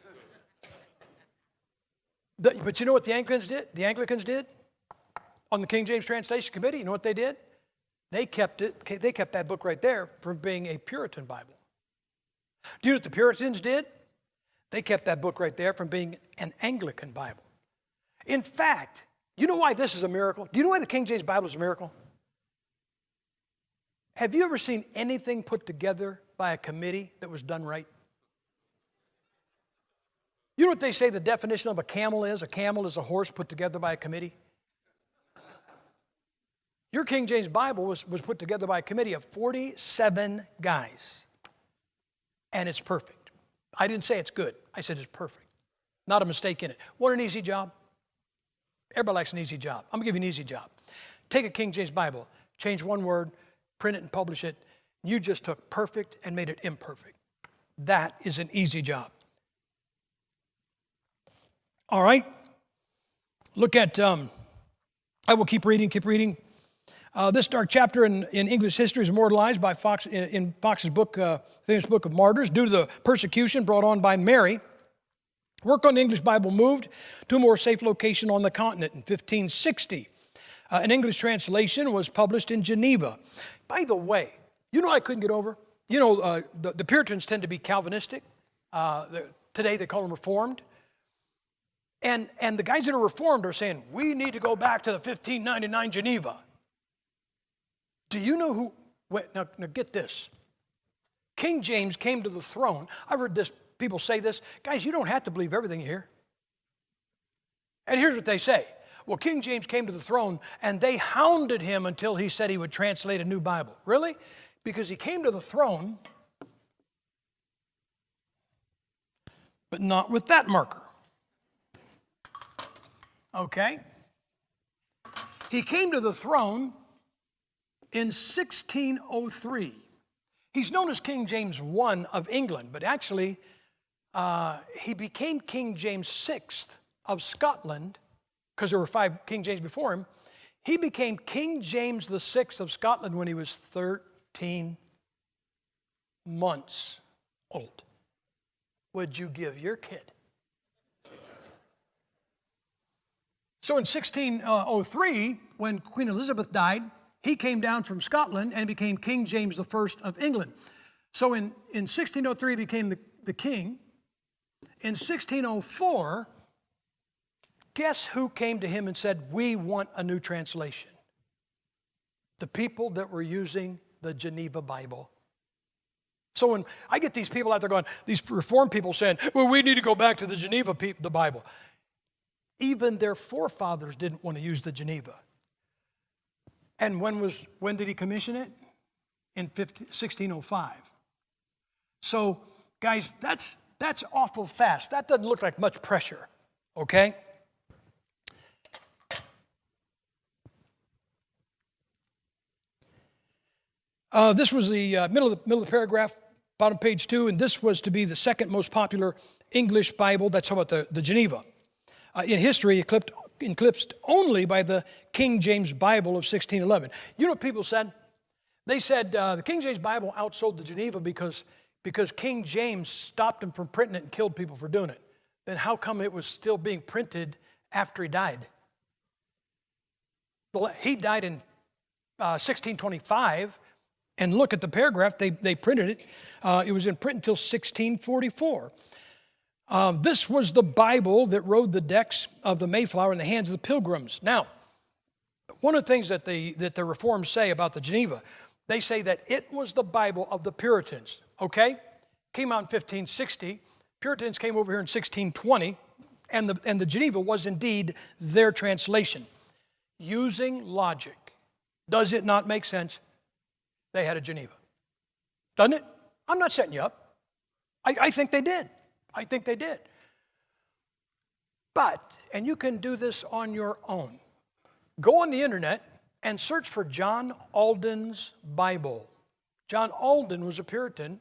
But you know what the Anglicans did? The Anglicans did on the King James Translation Committee. You know what they did? They kept that book right there from being a Puritan Bible. Do you know what the Puritans did? They kept that book right there from being an Anglican Bible. In fact, you know why this is a miracle? Do you know why the King James Bible is a miracle? Have you ever seen anything put together by a committee that was done right? You know what they say the definition of a camel is? A camel is a horse put together by a committee. Your King James Bible was put together by a committee of 47 guys. And it's perfect. I didn't say it's good. I said it's perfect. Not a mistake in it. Want an easy job? Everybody likes an easy job. I'm going to give you an easy job. Take a King James Bible, change one word, print it and publish it. You just took perfect and made it imperfect. That is an easy job. All right. Look at, I will keep reading. This dark chapter in English history is immortalized by Fox in Fox's book, famous book of Martyrs, due to the persecution brought on by Mary. Work on the English Bible moved to a more safe location on the continent in 1560. An English translation was published in Geneva. By the way, you know I couldn't get over? You know, the Puritans tend to be Calvinistic. Today they call them Reformed. And the guys that are Reformed are saying, we need to go back to the 1599 Geneva. Do you know who, wait, now get this. King James came to the throne. I've heard people say this. Guys, you don't have to believe everything you hear. And here's what they say. Well, King James came to the throne and they hounded him until he said he would translate a new Bible. Really? Because he came to the throne, but not with that marker. Okay? He came to the throne in 1603. He's known as King James I of England, but actually he became King James VI of Scotland, because there were 5 King James before him. He became King James VI of Scotland when he was 13 months old. Would you give your kid? So in 1603, when Queen Elizabeth died, he came down from Scotland and became King James I of England. So in 1603, he became the king. In 1604, guess who came to him and said, we want a new translation? The people that were using the Geneva Bible. So when I get these people out there going, these Reformed people saying, well, we need to go back to the Geneva the Bible. Even their forefathers didn't want to use the Geneva. And when did he commission it? In 1605. So, guys, that's awful fast. That doesn't look like much pressure, okay? This was the middle of the paragraph, bottom page 2, and this was to be the second most popular English Bible. That's about the Geneva. In history, eclipsed only by the King James Bible of 1611. You know what people said? They said the King James Bible outsold the Geneva because King James stopped him from printing it and killed people for doing it. Then how come it was still being printed after he died? He died in 1625, and look at the paragraph, they printed it. It was in print until 1644. This was the Bible that rode the decks of the Mayflower in the hands of the Pilgrims. Now, one of the things that the Reforms say about the Geneva, they say that it was the Bible of the Puritans, okay? Came out in 1560. Puritans came over here in 1620, and the Geneva was indeed their translation. using logic, does it not make sense they had a Geneva? Doesn't it? I'm not setting you up. I think they did. I think they did. But, and you can do this on your own, go on the internet and search for John Alden's Bible. John Alden was a Puritan,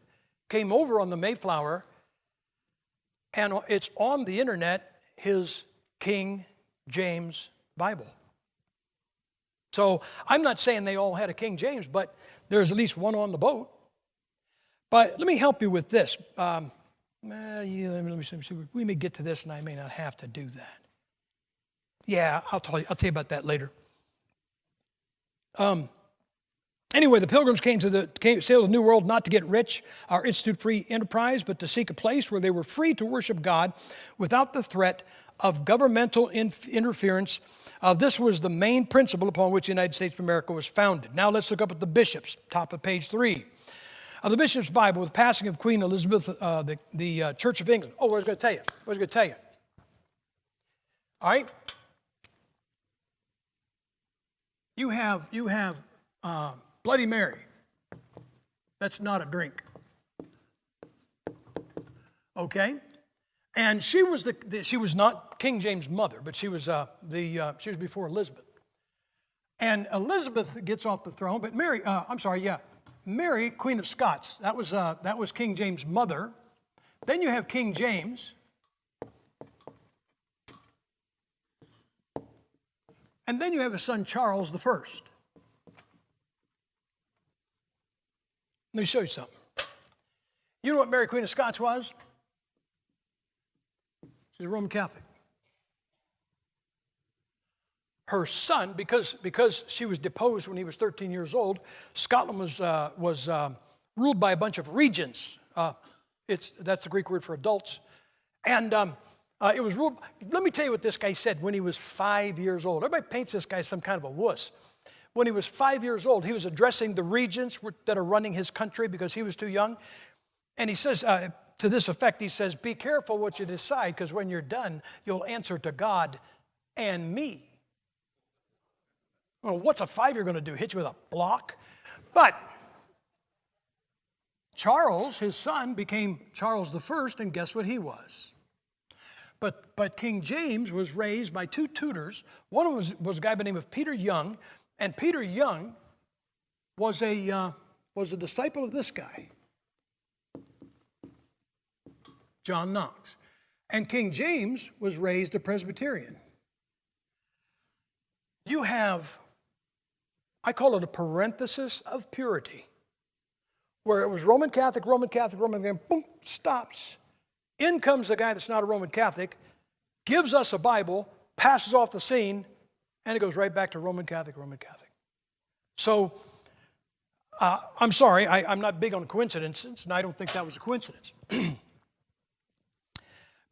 came over on the Mayflower, and it's on the internet, his King James Bible. So I'm not saying they all had a King James, but there's at least one on the boat. But let me help you with this. Let me see. We may get to this, and I may not have to do that. Yeah, I'll tell you about that later. Anyway, the Pilgrims sailed the New World not to get rich or institute free enterprise, but to seek a place where they were free to worship God without the threat of governmental interference. This was the main principle upon which the United States of America was founded. Now let's look up at the bishops, top of page 3. The Bishop's Bible, with the passing of Queen Elizabeth, the Church of England. Oh, what was I going to tell you? All right? You have Bloody Mary. That's not a drink. Okay? And she was she was not King James' mother, but she was she was before Elizabeth. And Elizabeth gets off the throne, but Mary, Queen of Scots. That was King James' mother. Then you have King James. And then you have his son Charles I. Let me show you something. You know what Mary, Queen of Scots was? She's a Roman Catholic. Her son, because she was deposed when he was 13 years old, Scotland was ruled by a bunch of regents. That's the Greek word for adults. And it was ruled. Let me tell you what this guy said when he was 5 years old. Everybody paints this guy as some kind of a wuss. When he was 5 years old, he was addressing the regents that are running his country because he was too young. And he says, to this effect, he says, be careful what you decide, because when you're done, you'll answer to God and me. Well, what's a 5-year going to do? Hit you with a block? But Charles, his son, became Charles I, and guess what he was? But King James was raised by 2 tutors. One of them was a guy by the name of Peter Young, and Peter Young was a disciple of this guy, John Knox. And King James was raised a Presbyterian. You have, I call it a parenthesis of purity, where it was Roman Catholic, boom, stops. In comes the guy that's not a Roman Catholic, gives us a Bible, passes off the scene, and it goes right back to Roman Catholic. So, I'm sorry, I'm not big on coincidences, and I don't think that was a coincidence.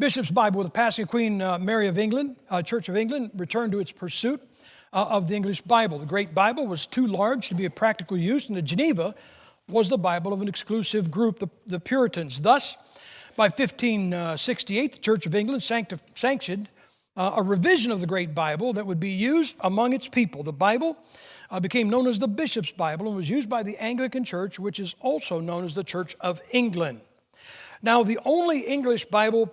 Bishop's Bible, with the passing of Queen Mary of England, Church of England, returned to its pursuit of the English Bible. The Great Bible was too large to be of practical use, and the Geneva was the Bible of an exclusive group, the Puritans. Thus, by 1568, the Church of England sanctioned a revision of the Great Bible that would be used among its people. The Bible became known as the Bishop's Bible and was used by the Anglican Church, which is also known as the Church of England. Now, the only English Bible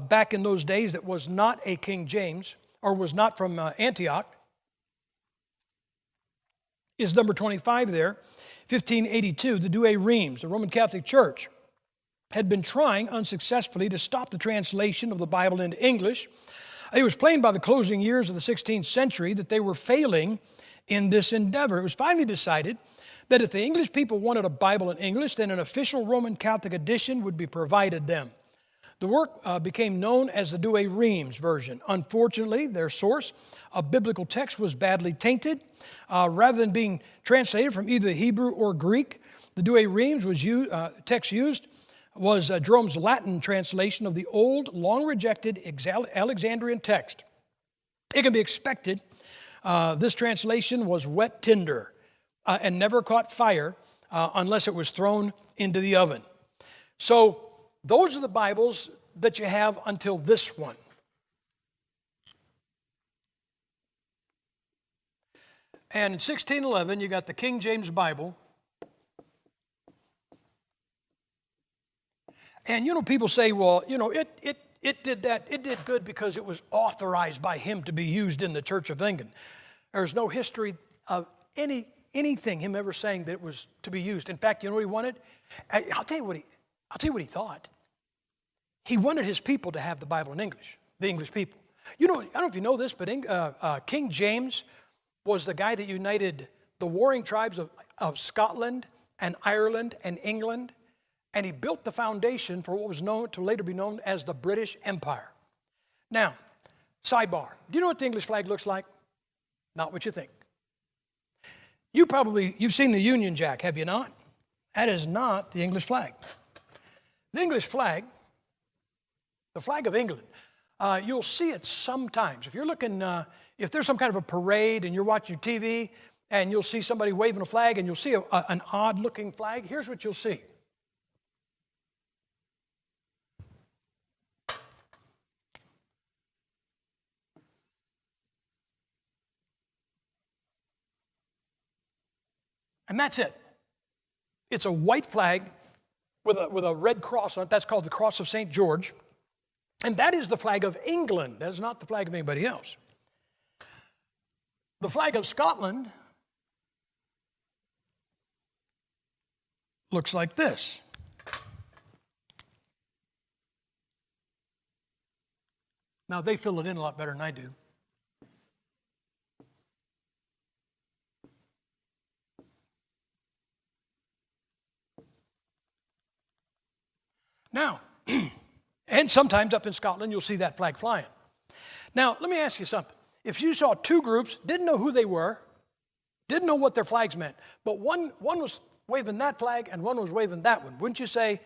back in those days that was not a King James, or was not from Antioch, is number 25 there, 1582, the Douay Rheims. The Roman Catholic Church had been trying unsuccessfully to stop the translation of the Bible into English. It was plain by the closing years of the 16th century that they were failing in this endeavor. It was finally decided that if the English people wanted a Bible in English, then an official Roman Catholic edition would be provided them. The work became known as the Douay Rheims version. Unfortunately, their source of biblical text was badly tainted. Rather than being translated from either Hebrew or Greek, the Douay Rheims text used was Jerome's Latin translation of the old, long-rejected Alexandrian text. It can be expected this translation was wet tinder and never caught fire unless it was thrown into the oven. So those are the Bibles that you have until this one. And in 1611, you got the King James Bible. And, people say, well, it did that. It did good because it was authorized by him to be used in the Church of England. There's no history of anything him ever saying that it was to be used. In fact, you know what he wanted? I'll tell you what he thought. He wanted his people to have the Bible in English, the English people. I don't know if you know this, but King James was the guy that united the warring tribes of Scotland and Ireland and England. And he built the foundation for what was known to later be known as the British Empire. Now, sidebar. Do you know what the English flag looks like? Not what you think. You've seen the Union Jack, have you not? That is not the English flag. The English flag, the flag of England, you'll see it sometimes. If you're looking, if there's some kind of a parade and you're watching TV and you'll see somebody waving a flag and you'll see an odd-looking flag, here's what you'll see. And that's it. It's a white flag with a red cross on it. That's called the Cross of St. George. And that is the flag of England. That is not the flag of anybody else. The flag of Scotland looks like this. Now, they fill it in a lot better than I do. Now, and sometimes up in Scotland, you'll see that flag flying. Now, let me ask you something. If you saw two groups, didn't know who they were, didn't know what their flags meant, but one was waving that flag and one was waving that one, wouldn't you say,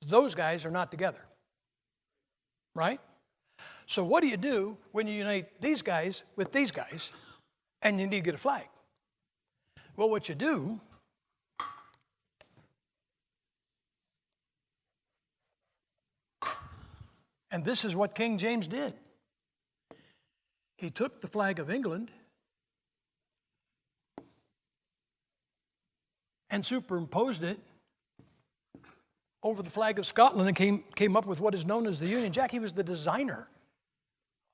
those guys are not together? Right? So what do you do when you unite these guys with these guys and you need to get a flag? Well, what you do, and this is what King James did. He took the flag of England and superimposed it over the flag of Scotland and came up with what is known as the Union Jack. He was the designer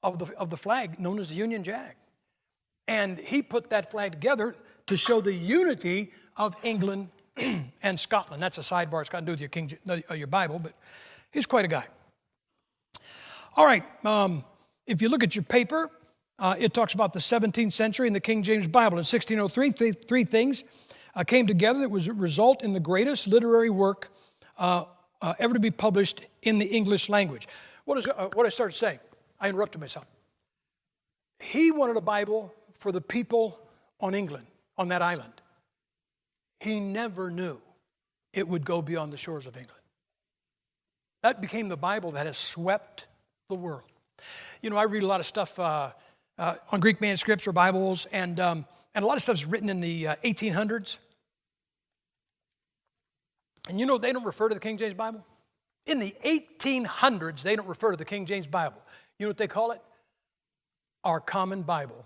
of the flag known as the Union Jack. And he put that flag together to show the unity of England and Scotland. That's a sidebar. It's got to do with your Bible, but he's quite a guy. All right, if you look at your paper, it talks about the 17th century and the King James Bible. In 1603, three things came together that was a result in the greatest literary work ever to be published in the English language. What I started to say, I interrupted myself. He wanted a Bible for the people on England, on that island. He never knew it would go beyond the shores of England. That became the Bible that has swept the world. I read a lot of stuff on Greek manuscripts or Bibles, and a lot of stuff is written in the 1800s. And they don't refer to the King James Bible? In the 1800s, they don't refer to the King James Bible. You know what they call it? Our Common Bible,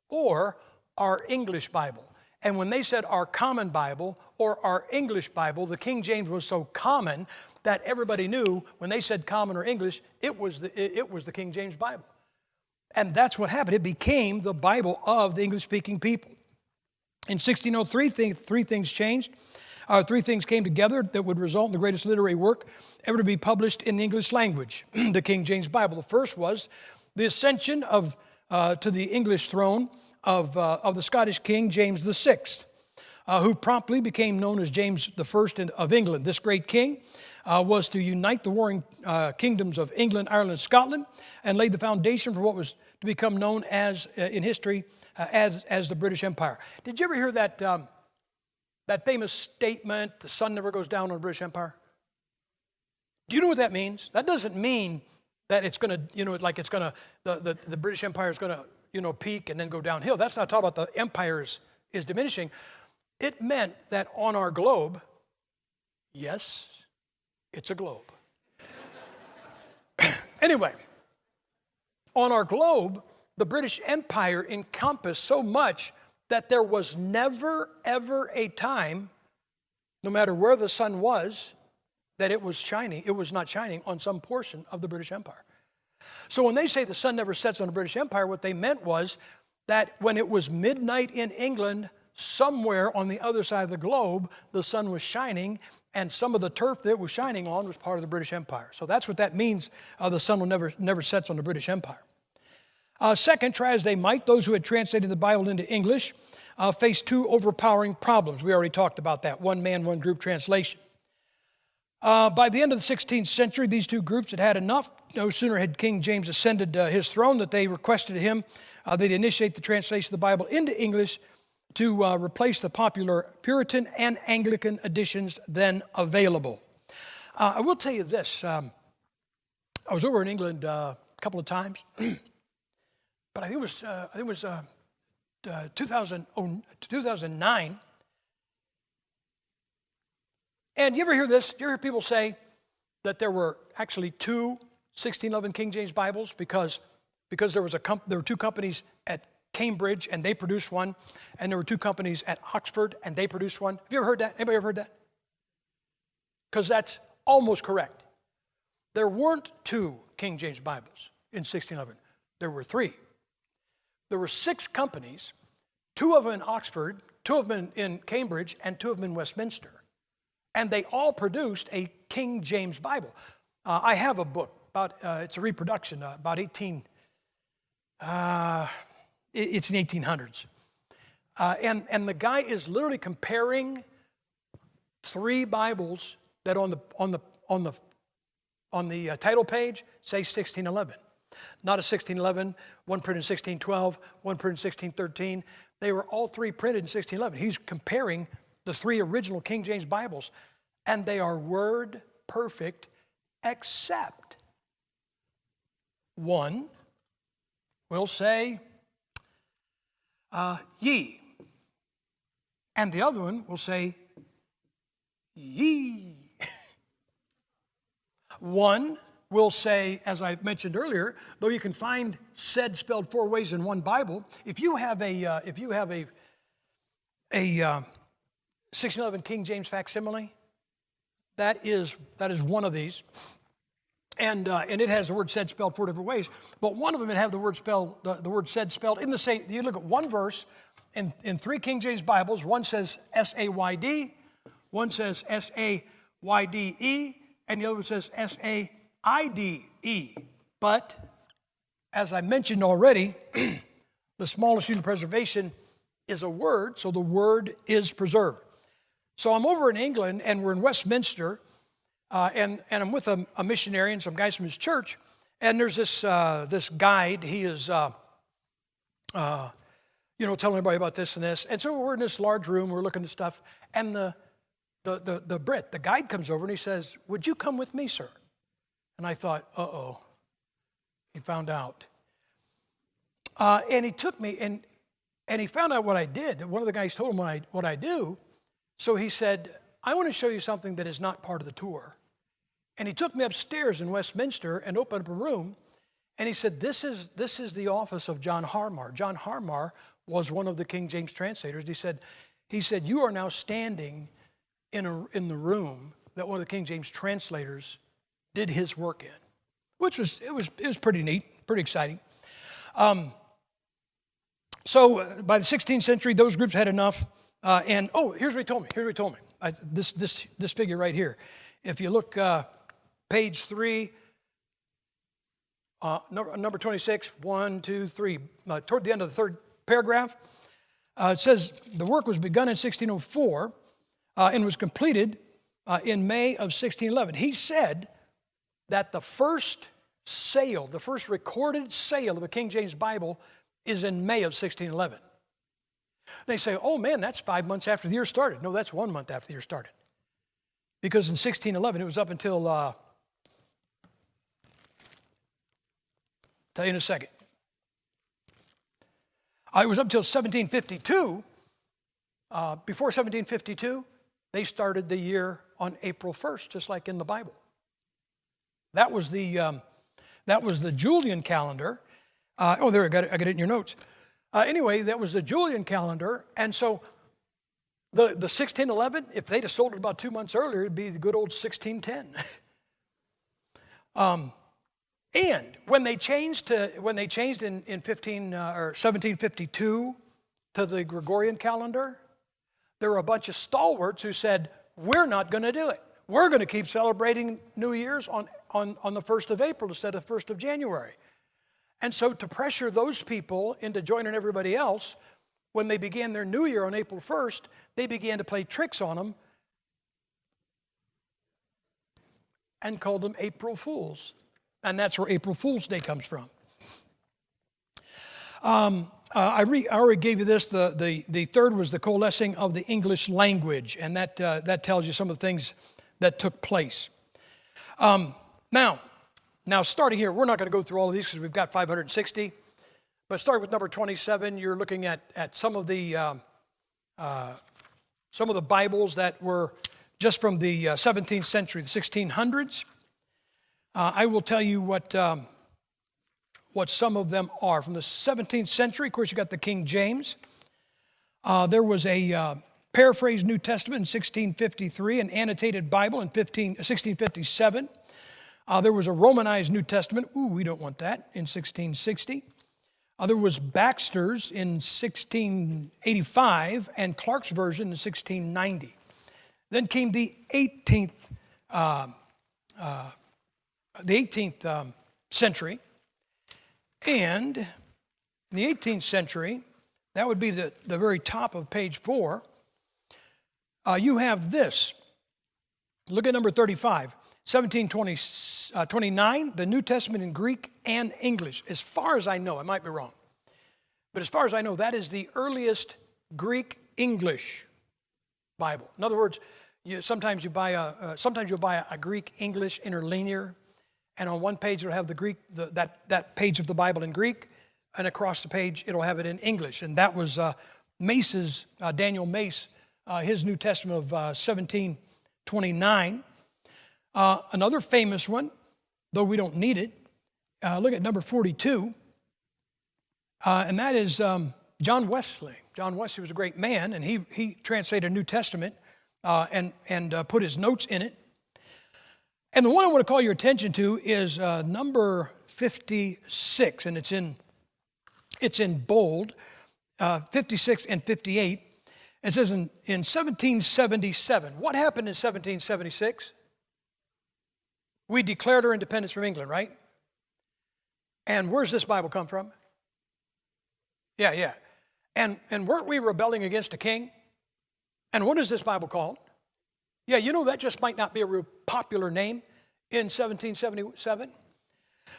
or our English Bible. And when they said our Common Bible or our English Bible, the King James was so common that everybody knew when they said common or English, it was the King James Bible. And that's what happened. It became the Bible of the English-speaking people. In 1603, three things changed. Three things came together that would result in the greatest literary work ever to be published in the English language, the King James Bible. The first was the ascension to the English throne of the Scottish king, James VI, who promptly became known as James I of England. This great king was to unite the warring kingdoms of England, Ireland, and Scotland, and laid the foundation for what was to become known as, in history, as the British Empire. Did you ever hear that famous statement, the sun never goes down on the British Empire? Do you know what that means? That doesn't mean that it's going to, the British Empire is going to, peak and then go downhill. That's not talking about the empire is diminishing. It meant that on our globe, yes, it's a globe. Anyway, on our globe, the British Empire encompassed so much that there was never, ever a time, no matter where the sun was, that it was shining. It was not shining on some portion of the British Empire. So when they say the sun never sets on the British Empire, what they meant was that when it was midnight in England, somewhere on the other side of the globe, the sun was shining, and some of the turf that it was shining on was part of the British Empire. So that's what that means, the sun will never sets on the British Empire. Second, try as they might, those who had translated the Bible into English faced two overpowering problems. We already talked about that, one man, one group translation. By the end of the 16th century, these two groups had had enough. No sooner had King James ascended his throne that they requested him they'd initiate the translation of the Bible into English to replace the popular Puritan and Anglican editions then available. I will tell you this. I was over in England a couple of times, but I think it was 2009. And you ever hear this? Do you ever hear people say that there were actually two 1611 King James Bibles because there were two companies at Cambridge and they produced one, and there were two companies at Oxford and they produced one? Have you ever heard that? Anybody ever heard that? Because that's almost correct. There weren't two King James Bibles in 1611. There were three. There were 6 companies, 2 of them in Oxford, 2 of them in Cambridge, and 2 of them in Westminster. And they all produced a King James Bible. I have a book it's a reproduction, about it's in the 1800s. And the guy is literally comparing 3 Bibles that on the title page say 1611. Not a 1611, one printed in 1612, one printed in 1613. They were all 3 printed in 1611. He's comparing the 3 original King James Bibles, and they are word perfect, except one will say ye, and the other one will say ye. One will say, as I mentioned earlier, though you can find said spelled 4 ways in one Bible, if you have a 1611 King James facsimile, that is one of these, and it has the word said spelled 4 different ways. But one of them would have the word said spelled in the same. You look at one verse in 3 King James Bibles. One says S-A-Y-D, one says S-A-Y-D-E, and the other one says S-A-I-D-E. But as I mentioned already, the smallest unit of preservation is a word, so the word is preserved. So I'm over in England, and we're in Westminster, and I'm with a missionary and some guys from his church, and there's this guide. He is, telling everybody about this and this. And so we're in this large room, we're looking at stuff, and the guide comes over and he says, "Would you come with me, sir?" And I thought, uh-oh, he found out. And he took me, and he found out what I did. One of the guys told him what I do. So he said, "I want to show you something that is not part of the tour." And he took me upstairs in Westminster and opened up a room, and he said, this is the office of John Harmar. John Harmar was one of the King James translators. He said, "You are now standing in the room that one of the King James translators did his work in," which was pretty neat, pretty exciting. So by the 16th century, those groups had enough. Here's what he told me. This figure right here. If you look page 3, number 26, 1, 2, 3, toward the end of the 3rd paragraph, it says the work was begun in 1604 and was completed in May of 1611. He said that the first recorded sale of a King James Bible is in May of 1611. They say, "Oh man, that's 5 months after the year started." No, that's 1 month after the year started. Because in 1611, it was up until, tell you in a second. It was up until 1752. Before 1752, they started the year on April 1st, just like in the Bible. That was the Julian calendar. There, I got it in your notes. Anyway, that was the Julian calendar. And so the 1611, if they'd have sold it about 2 months earlier, it'd be the good old 1610. And when they changed in 1752 to the Gregorian calendar, there were a bunch of stalwarts who said, we're not going to do it. We're going to keep celebrating New Year's on the 1st of April instead of 1st of January. And so to pressure those people into joining everybody else, when they began their New Year on April 1st, they began to play tricks on them and called them April Fools. And that's where April Fool's Day comes from. I already gave you this. The third was the coalescing of the English language, and that tells you some of the things that took place. Now, starting here, we're not going to go through all of these because we've got 560. But starting with number 27, you're looking at some of the Bibles that were just from the 17th century, the 1600s. I will tell you what some of them are. From the 17th century, of course, you got the King James. There was a paraphrased New Testament in 1653, an annotated Bible in 1657. There was a Romanized New Testament. Ooh, we don't want that, in 1660. There was Baxter's in 1685 and Clark's version in 1690. Then came the 18th century. And in the 18th century, that would be the very top of page 4, you have this. Look at number 35. 1729, the New Testament in Greek and English. As far as I know, I might be wrong, but as far as I know, that is the earliest Greek-English Bible. In other words, sometimes you'll buy a Greek-English interlinear, and on one page it'll have the Greek, that page of the Bible in Greek, and across the page it'll have it in English. And that was Mace's, Daniel Mace, his New Testament of 1729. Another famous one, though we don't need it, look at number 42, and that is John Wesley. John Wesley was a great man, and he translated a New Testament and put his notes in it. And the one I want to call your attention to is number 56, and it's in bold, 56 and 58. It says in 1777. What happened in 1776? We declared our independence from England, right? And where's this Bible come from? Yeah. And weren't we rebelling against a king? And what is this Bible called? Yeah, you know that just might not be a real popular name in 1777.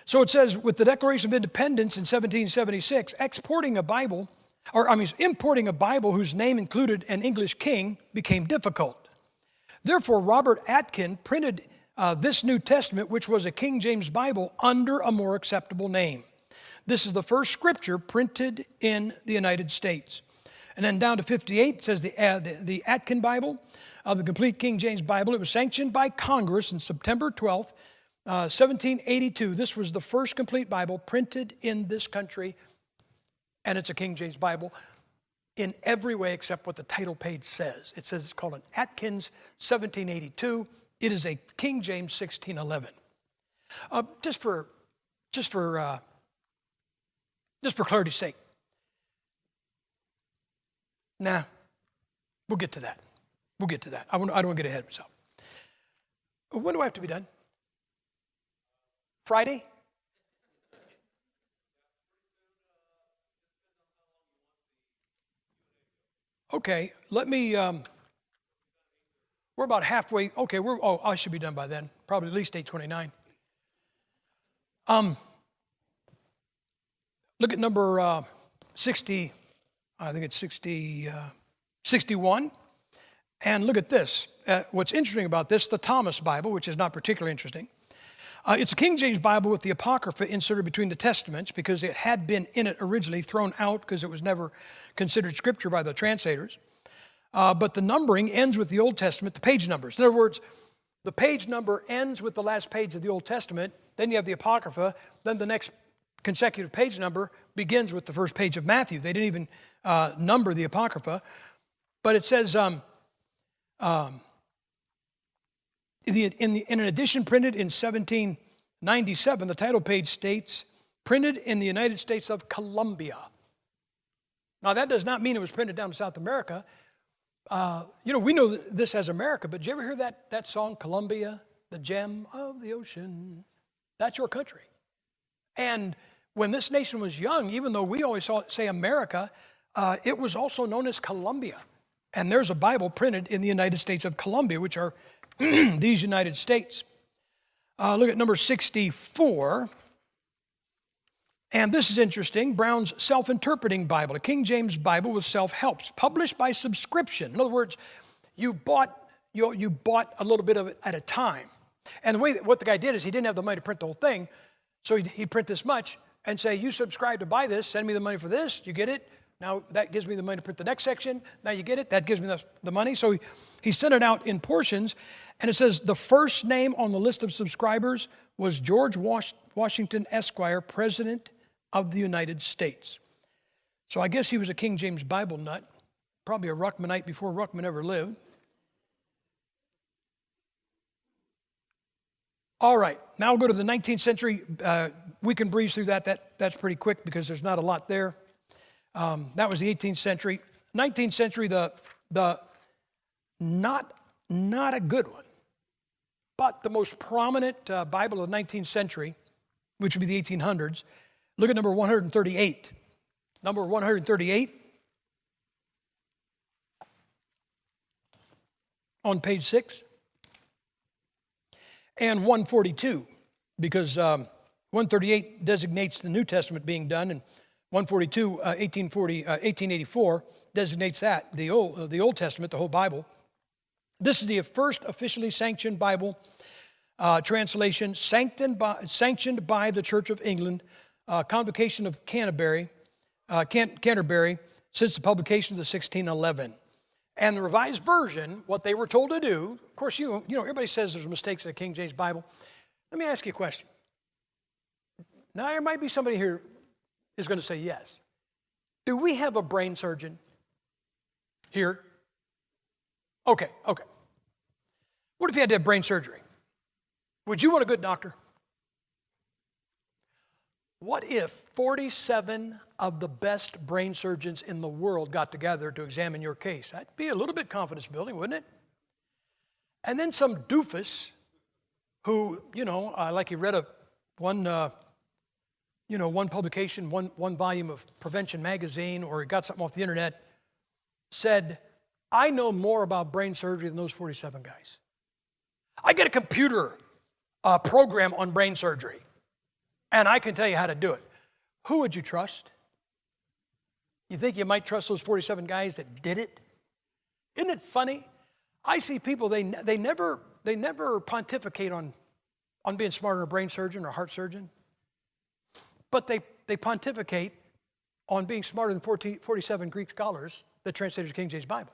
So it says, with the Declaration of Independence in 1776, importing a Bible whose name included an English king became difficult. Therefore, Robert Atkin printed this New Testament, which was a King James Bible, under a more acceptable name. This is the first scripture printed in the United States. And then down to 58, it says the Atkin Bible, the complete King James Bible. It was sanctioned by Congress on September 12th, 1782. This was the first complete Bible printed in this country, and it's a King James Bible in every way except what the title page says. It says it's called an Atkins 1782. It is a King James 1611. Just for clarity's sake. Nah, we'll get to that. I don't want to get ahead of myself. When do I have to be done? Friday? Okay, let me, we're about halfway. Okay, I should be done by then. Probably at least 8:29. Look at number 60, I think it's 61. And look at this. What's interesting about this, the Thomas Bible, which is not particularly interesting. It's a King James Bible with the Apocrypha inserted between the Testaments because it had been in it originally, thrown out because it was never considered scripture by the translators. But the numbering ends with the Old Testament, the page numbers. In other words, the page number ends with the last page of the Old Testament, then you have the Apocrypha, then the next consecutive page number begins with the first page of Matthew. They didn't even number the Apocrypha. But it says, in an edition printed in 1797, the title page states, printed in the United States of Colombia. Now, that does not mean it was printed down in South America. We know this as America, but did you ever hear that song, Colombia, the gem of the ocean? That's your country. And when this nation was young, even though we always say America, it was also known as Colombia. And there's a Bible printed in the United States of Colombia, which are these United States. Look at number 64. And this is interesting, Brown's Self-Interpreting Bible, a King James Bible with self-helps, published by subscription. In other words, you bought a little bit of it at a time. And what the guy did is he didn't have the money to print the whole thing, so he'd print this much and say, you subscribe to buy this, send me the money for this, you get it. Now that gives me the money to print the next section. Now you get it, that gives me the money. So he sent it out in portions, and it says the first name on the list of subscribers was George Washington, Esquire, President of the United States. So I guess he was a King James Bible nut, probably a Ruckmanite before Ruckman ever lived. All right, now we'll go to the 19th century. We can breeze through that. That's pretty quick because there's not a lot there. That was the 18th century. 19th century, the not a good one, but the most prominent Bible of the 19th century, which would be the 1800s. Look at number 138. Number 138 on page 6. And 142, because 138 designates the New Testament being done, and 142, 1884, designates that, the Old Testament, the whole Bible. This is the first officially sanctioned Bible translation sanctioned by the Church of England, Convocation of Canterbury, since the publication of the 1611. And the Revised Version, what they were told to do, of course, everybody says there's mistakes in the King James Bible. Let me ask you a question. Now, there might be somebody here is going to say yes. Do we have a brain surgeon here? Okay. What if you had to have brain surgery? Would you want a good doctor? What if 47 of the best brain surgeons in the world got together to examine your case? That'd be a little bit confidence building, wouldn't it? And then some doofus who, like he read one publication, one volume of Prevention magazine, or he got something off the internet, said, I know more about brain surgery than those 47 guys. I get a computer program on brain surgery, and I can tell you how to do it. Who would you trust? You think you might trust those 47 guys that did it? Isn't it funny? I see people, they never pontificate on being smarter than a brain surgeon or a heart surgeon, but they pontificate on being smarter than 47 Greek scholars that translated the King James Bible.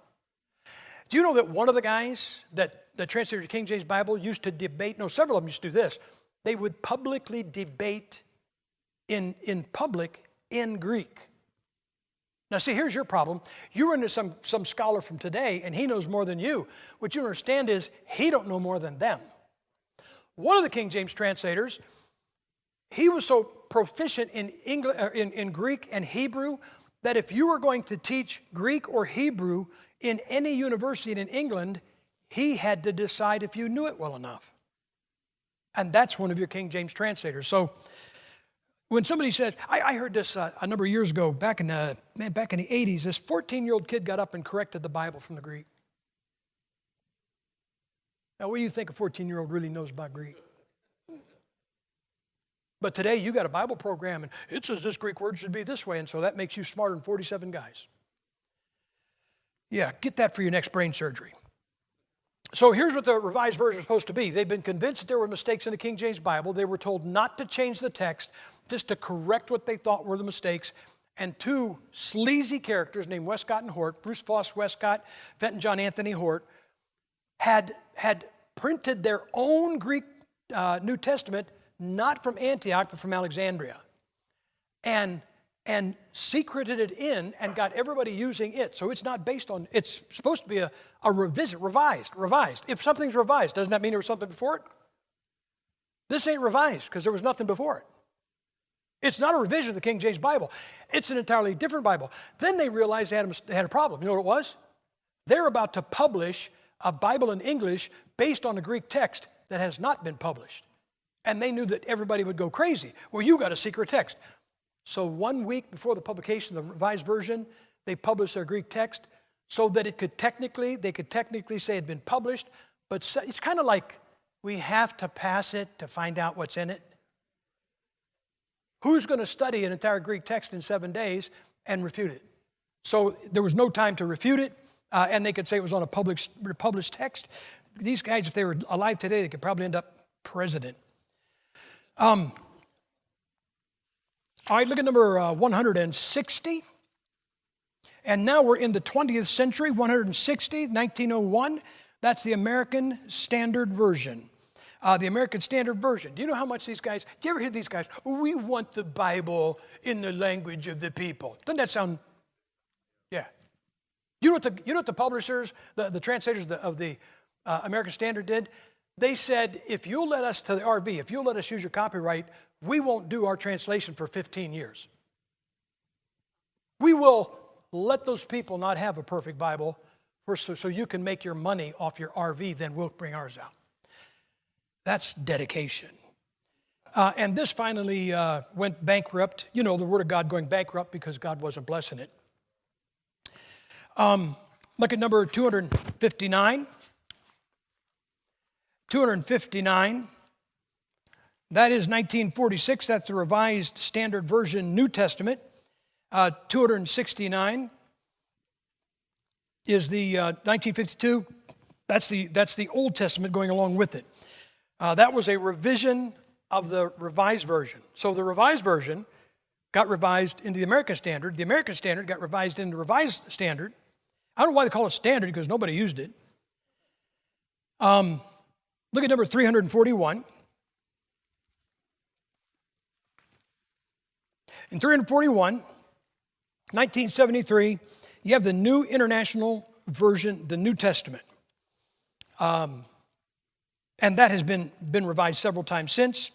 Do you know that one of the guys that translated the King James Bible used to debate, several of them used to do this, they would publicly debate in public in Greek. Now see, here's your problem. You run into some scholar from today and he knows more than you. What you understand is he don't know more than them. One of the King James translators, he was so proficient in Greek and Hebrew that if you were going to teach Greek or Hebrew in any university in England, he had to decide if you knew it well enough. And that's one of your King James translators. So when somebody says, I heard this a number of years ago, back in the 80s, this 14-year-old kid got up and corrected the Bible from the Greek. Now, what do you think a 14-year-old really knows about Greek? But today, you got a Bible program, and it says this Greek word should be this way, and so that makes you smarter than 47 guys. Yeah, get that for your next brain surgery. So here's what the Revised Version is supposed to be. They've been convinced that there were mistakes in the King James Bible. They were told not to change the text, just to correct what they thought were the mistakes. And two sleazy characters named Westcott and Hort, Bruce Foss Westcott, Fenton John Anthony Hort, had printed their own Greek New Testament, not from Antioch, but from Alexandria. and secreted it in and got everybody using it. So it's not based on, it's supposed to be a revised. If something's revised, doesn't that mean there was something before it? This ain't revised because there was nothing before it. It's not a revision of the King James Bible. It's an entirely different Bible. Then they realized they had a problem. You know what it was? They're about to publish a Bible in English based on a Greek text that has not been published. And they knew that everybody would go crazy. Well, you got a secret text. So 1 week before the publication of the Revised Version, they published their Greek text so that they could technically say it had been published, but it's kind of like we have to pass it to find out what's in it. Who's going to study an entire Greek text in 7 days and refute it? So there was no time to refute it, and they could say it was on a published text. These guys, if they were alive today, they could probably end up president. All right, look at number 160. And now we're in the 20th century, 160, 1901. That's the American Standard Version. The American Standard Version. Do you know how much these guys, do you ever hear these guys, we want the Bible in the language of the people? Doesn't that sound, yeah. You know what the publishers, the translators of the American Standard did? They said, if you'll let us, to the RV, if you'll let us use your copyright, we won't do our translation for 15 years. We will let those people not have a perfect Bible so you can make your money off your RV, then we'll bring ours out. That's dedication. And this finally went bankrupt. You know, the Word of God going bankrupt because God wasn't blessing it. Look at number 259. 259. That is 1946. That's the Revised Standard Version, New Testament. 269 is the 1952. That's the Old Testament going along with it. That was a revision of the Revised Version. So the Revised Version got revised into the American Standard. The American Standard got revised into the Revised Standard. I don't know why they call it Standard because nobody used it. Look at number 341. In 341, 1973, you have the New International Version, the New Testament. And that has been revised several times since.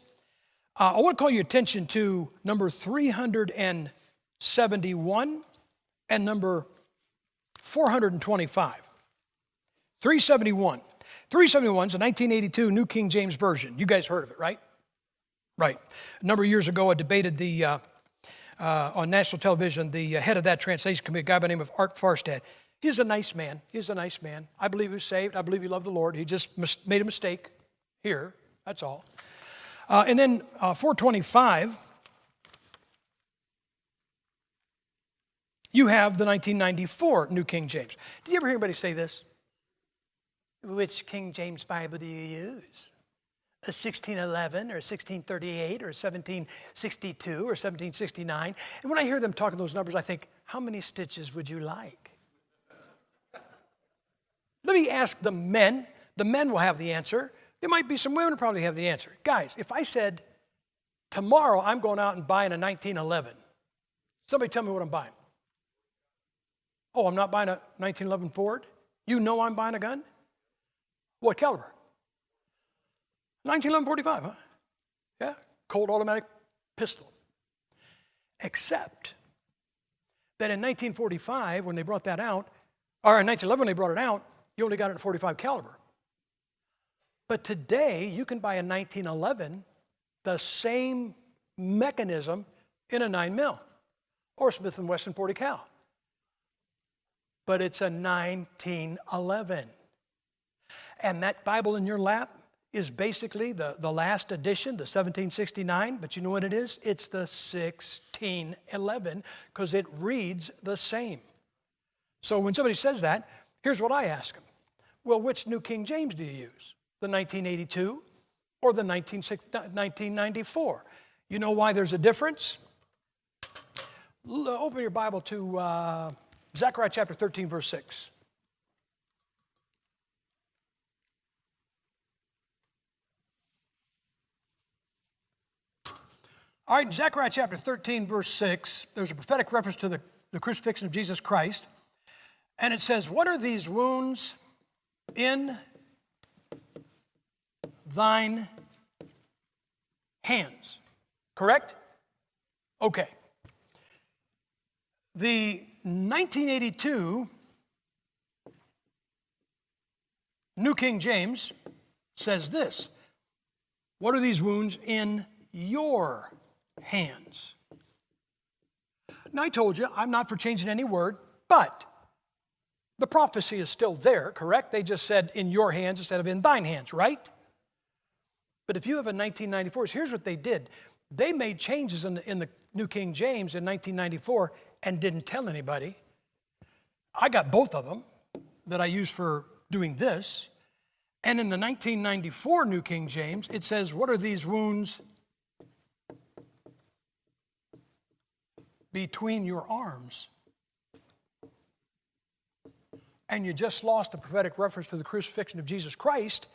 I want to call your attention to number 371 and number 425. 371. 371 is a 1982 New King James Version. You guys heard of it, right? Right. A number of years ago, I debated on national television, the head of that translation committee, a guy by the name of Art Farstad. He's a nice man. I believe he was saved. I believe he loved the Lord. He just made a mistake here. That's all. And then 425, you have the 1994 New King James. Did you ever hear anybody say this? Which King James Bible do you use? A 1611 or 1638 or 1762 or 1769? And when I hear them talking those numbers, I think, how many stitches would you like? Let me ask the men. The men will have the answer. There might be some women who probably have the answer. Guys, if I said, tomorrow I'm going out and buying a 1911, somebody tell me what I'm buying. Oh, I'm not buying a 1911 Ford? You know I'm buying a gun? What caliber? 1911 45, huh? Yeah, Colt automatic pistol. Except that in 1945, when they brought that out, or in 1911 when they brought it out, you only got it in 45 caliber. But today, you can buy a 1911, the same mechanism in a 9mm, or Smith & Wesson 40 cal. But it's a 1911. And that Bible in your lap is basically the last edition, the 1769, but you know what it is? It's the 1611 because it reads the same. So when somebody says that, here's what I ask them. Well, which New King James do you use? The 1982 or the 1994? You know why there's a difference? Open your Bible to Zechariah chapter 13, verse 6. All right, in Zechariah chapter 13, verse 6, there's a prophetic reference to the crucifixion of Jesus Christ. And it says, what are these wounds in thine hands? Correct? Okay. The 1982 New King James says this, what are these wounds in your hands? Now I told you, I'm not for changing any word, but the prophecy is still there, correct? They just said in your hands instead of in thine hands, right? But if you have a 1994, here's what they did. They made changes in the New King James in 1994 and didn't tell anybody. I got both of them that I use for doing this. And in the 1994 New King James, it says, what are these wounds between your arms? And you just lost the prophetic reference to the crucifixion of Jesus Christ,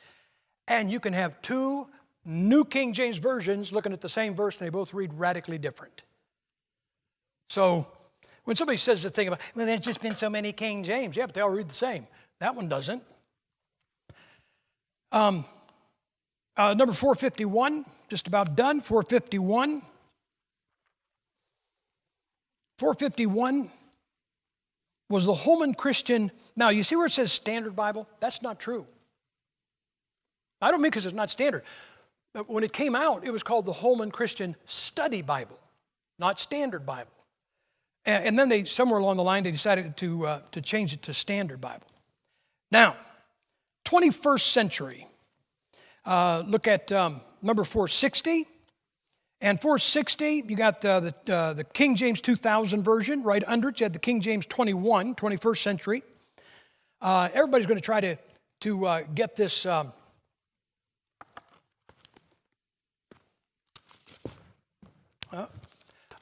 and you can have two New King James versions looking at the same verse, and they both read radically different. So when somebody says the thing about, well, there's just been so many King James, yeah, but they all read the same. That one doesn't. Number 451, just about done, 451. 451 was the Holman Christian. Now, you see where it says Standard Bible? That's not true. I don't mean because it's not standard. When it came out, it was called the Holman Christian Study Bible, not Standard Bible. And then they, somewhere along the line, they decided to change it to Standard Bible. Now, 21st century, look at number 460. And 460, you got the King James 2000 version. Right under it, you had the King James 21, 21st century. Everybody's going to try to get this. I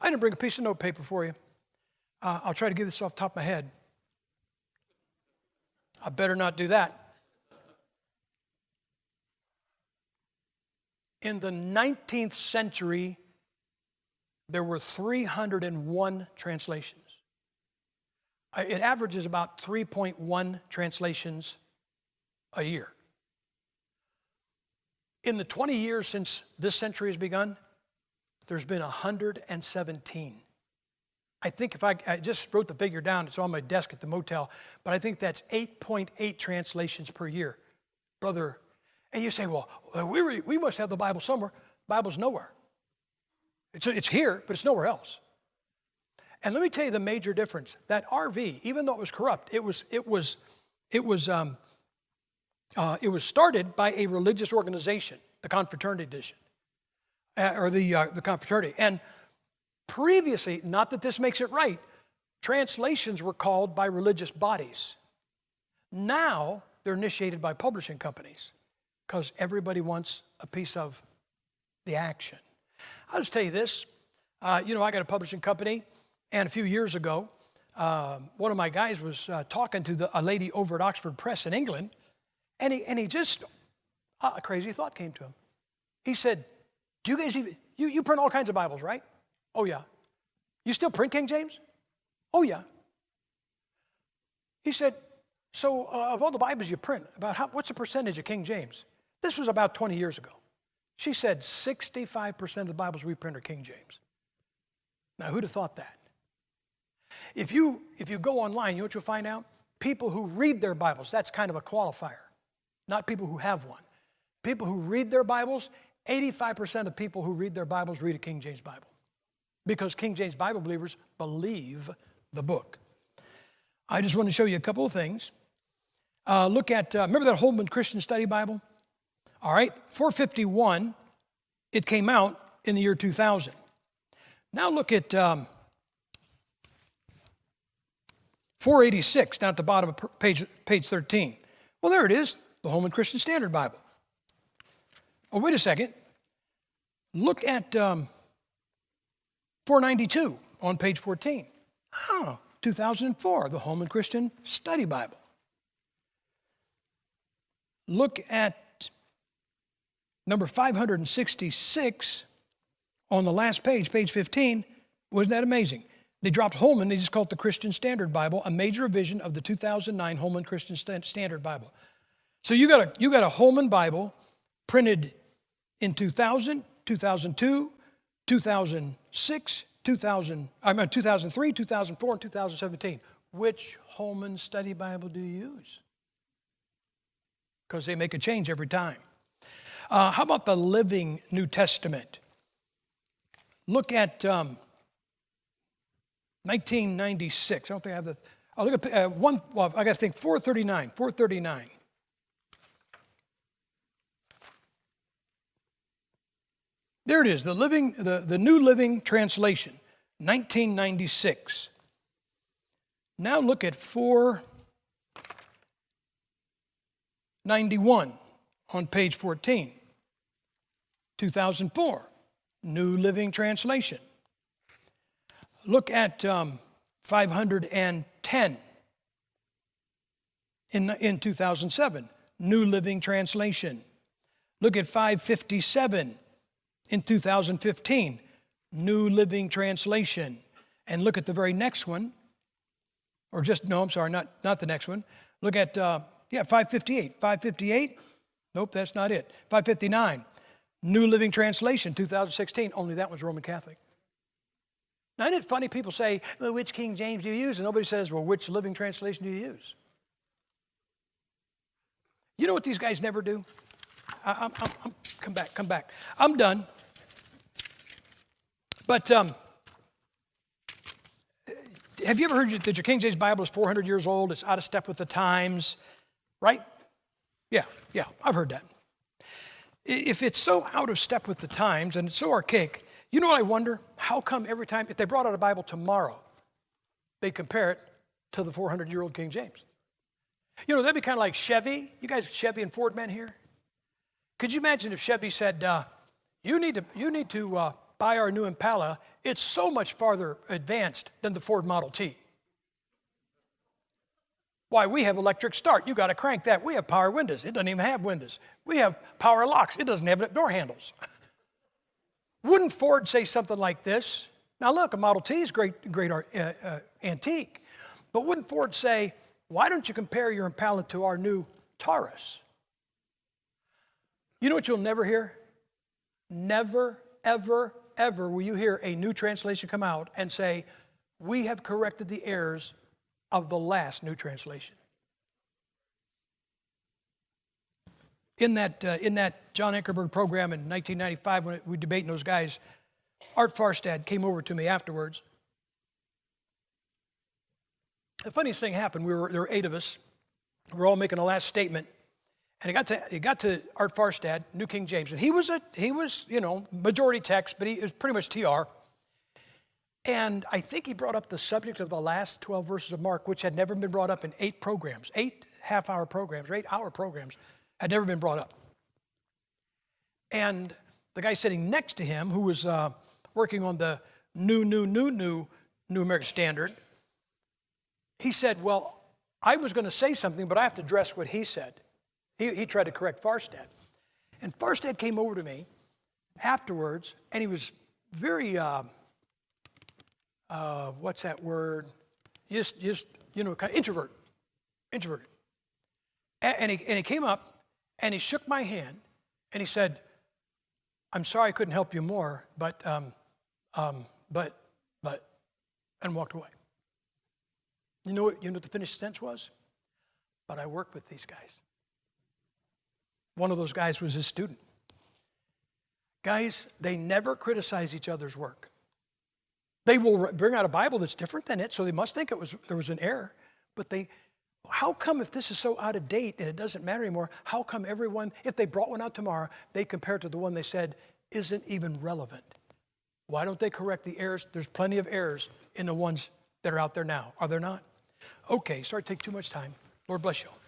didn't bring a piece of notepaper for you. I'll try to get this off the top of my head. I better not do that. In the 19th century, there were 301 translations. It averages about 3.1 translations a year. In the 20 years since this century has begun, there's been 117. I think if I just wrote the figure down, it's on my desk at the motel, but I think that's 8.8 translations per year. Brother, and you say, well, we must have the Bible somewhere. The Bible's nowhere. It's here, but it's nowhere else. And let me tell you the major difference. That RV, even though it was corrupt, it was started by a religious organization, the Confraternity Edition, or the Confraternity. And previously, not that this makes it right, translations were called by religious bodies. Now they're initiated by publishing companies, because everybody wants a piece of the action. I'll just tell you this. I got a publishing company, and a few years ago, one of my guys was talking to a lady over at Oxford Press in England, and he just, a crazy thought came to him. He said, do you guys even, you print all kinds of Bibles, right? Oh, yeah. You still print King James? Oh, yeah. He said, so of all the Bibles you print, what's the percentage of King James? This was about 20 years ago. She said 65% of the Bibles we print are King James. Now, who'd have thought that? If you go online, you know what you'll find out? People who read their Bibles, that's kind of a qualifier, not people who have one. People who read their Bibles, 85% of people who read their Bibles read a King James Bible, because King James Bible believers believe the book. I just want to show you a couple of things. Look at, remember that Holman Christian Study Bible? All right, 451, it came out in the year 2000. Now look at 486, down at the bottom of page 13. Well, there it is, the Holman Christian Standard Bible. Oh, wait a second. Look at 492 on page 14. Oh, 2004, the Holman Christian Study Bible. Look at number 566 on the last page, page 15. Wasn't that amazing? They dropped Holman. They just called it the Christian Standard Bible, a major revision of the 2009 Holman Christian Standard Bible. So you got a Holman Bible printed in 2000, 2002, 2006, 2003, 2004, and 2017. Which Holman Study Bible do you use? Because they make a change every time. How about the Living New Testament? Look at 1996. I don't think I have the. I'll look at I got to think 439. 439. There it is. The New Living Translation, 1996. Now look at 491 on page 14. 2004, New Living Translation. Look at 510 in 2007, New Living Translation. Look at 557 in 2015, New Living Translation. And look at the very next one, or just, no, I'm sorry, not the next one. Look at, 558. 558, nope, that's not it. 559, New Living Translation, 2016, only that was Roman Catholic. Now, isn't it funny people say, well, which King James do you use? And nobody says, well, which Living Translation do you use? You know what these guys never do? Come back. I'm done. But have you ever heard that your King James Bible is 400 years old? It's out of step with the times, right? Yeah, I've heard that. If it's so out of step with the times and it's so archaic, you know what I wonder? How come every time, if they brought out a Bible tomorrow, they compare it to the 400-year-old King James? You know, that'd be kind of like Chevy. You guys Chevy and Ford men here? Could you imagine if Chevy said, you need to buy our new Impala. It's so much farther advanced than the Ford Model T. Why, we have electric start. You got to crank that. We have power windows. It doesn't even have windows. We have power locks. It doesn't have door handles. Wouldn't Ford say something like this? Now look, a Model T is great antique. But wouldn't Ford say, why don't you compare your Impala to our new Taurus? You know what you'll never hear? Never, ever, ever will you hear a new translation come out and say, we have corrected the errors of the last new translation. In that John Ankerberg program in 1995, when we were debating those guys, Art Farstad came over to me afterwards. The funniest thing happened. There were 8 of us. We were all making a last statement, and it got to Art Farstad, New King James, and he was majority text, but it was pretty much TR. And I think he brought up the subject of the last 12 verses of Mark, which had never been brought up in 8 programs, 8 half-hour programs, or 8-hour programs, had never been brought up. And the guy sitting next to him, who was working on the New American Standard, he said, well, I was going to say something, but I have to address what he said. He tried to correct Farstad. And Farstad came over to me afterwards, and he was very, what's that word? Just kind of introverted. And he came up, and he shook my hand, and he said, I'm sorry I couldn't help you more, but, and walked away. You know what the finished sentence was? But I work with these guys. One of those guys was his student. Guys, they never criticize each other's work. They will bring out a Bible that's different than it, so they must think there was an error. But how come if this is so out of date and it doesn't matter anymore, how come everyone, if they brought one out tomorrow, they compare it to the one they said isn't even relevant? Why don't they correct the errors? There's plenty of errors in the ones that are out there now, are there not? Okay, sorry to take too much time. Lord bless you all.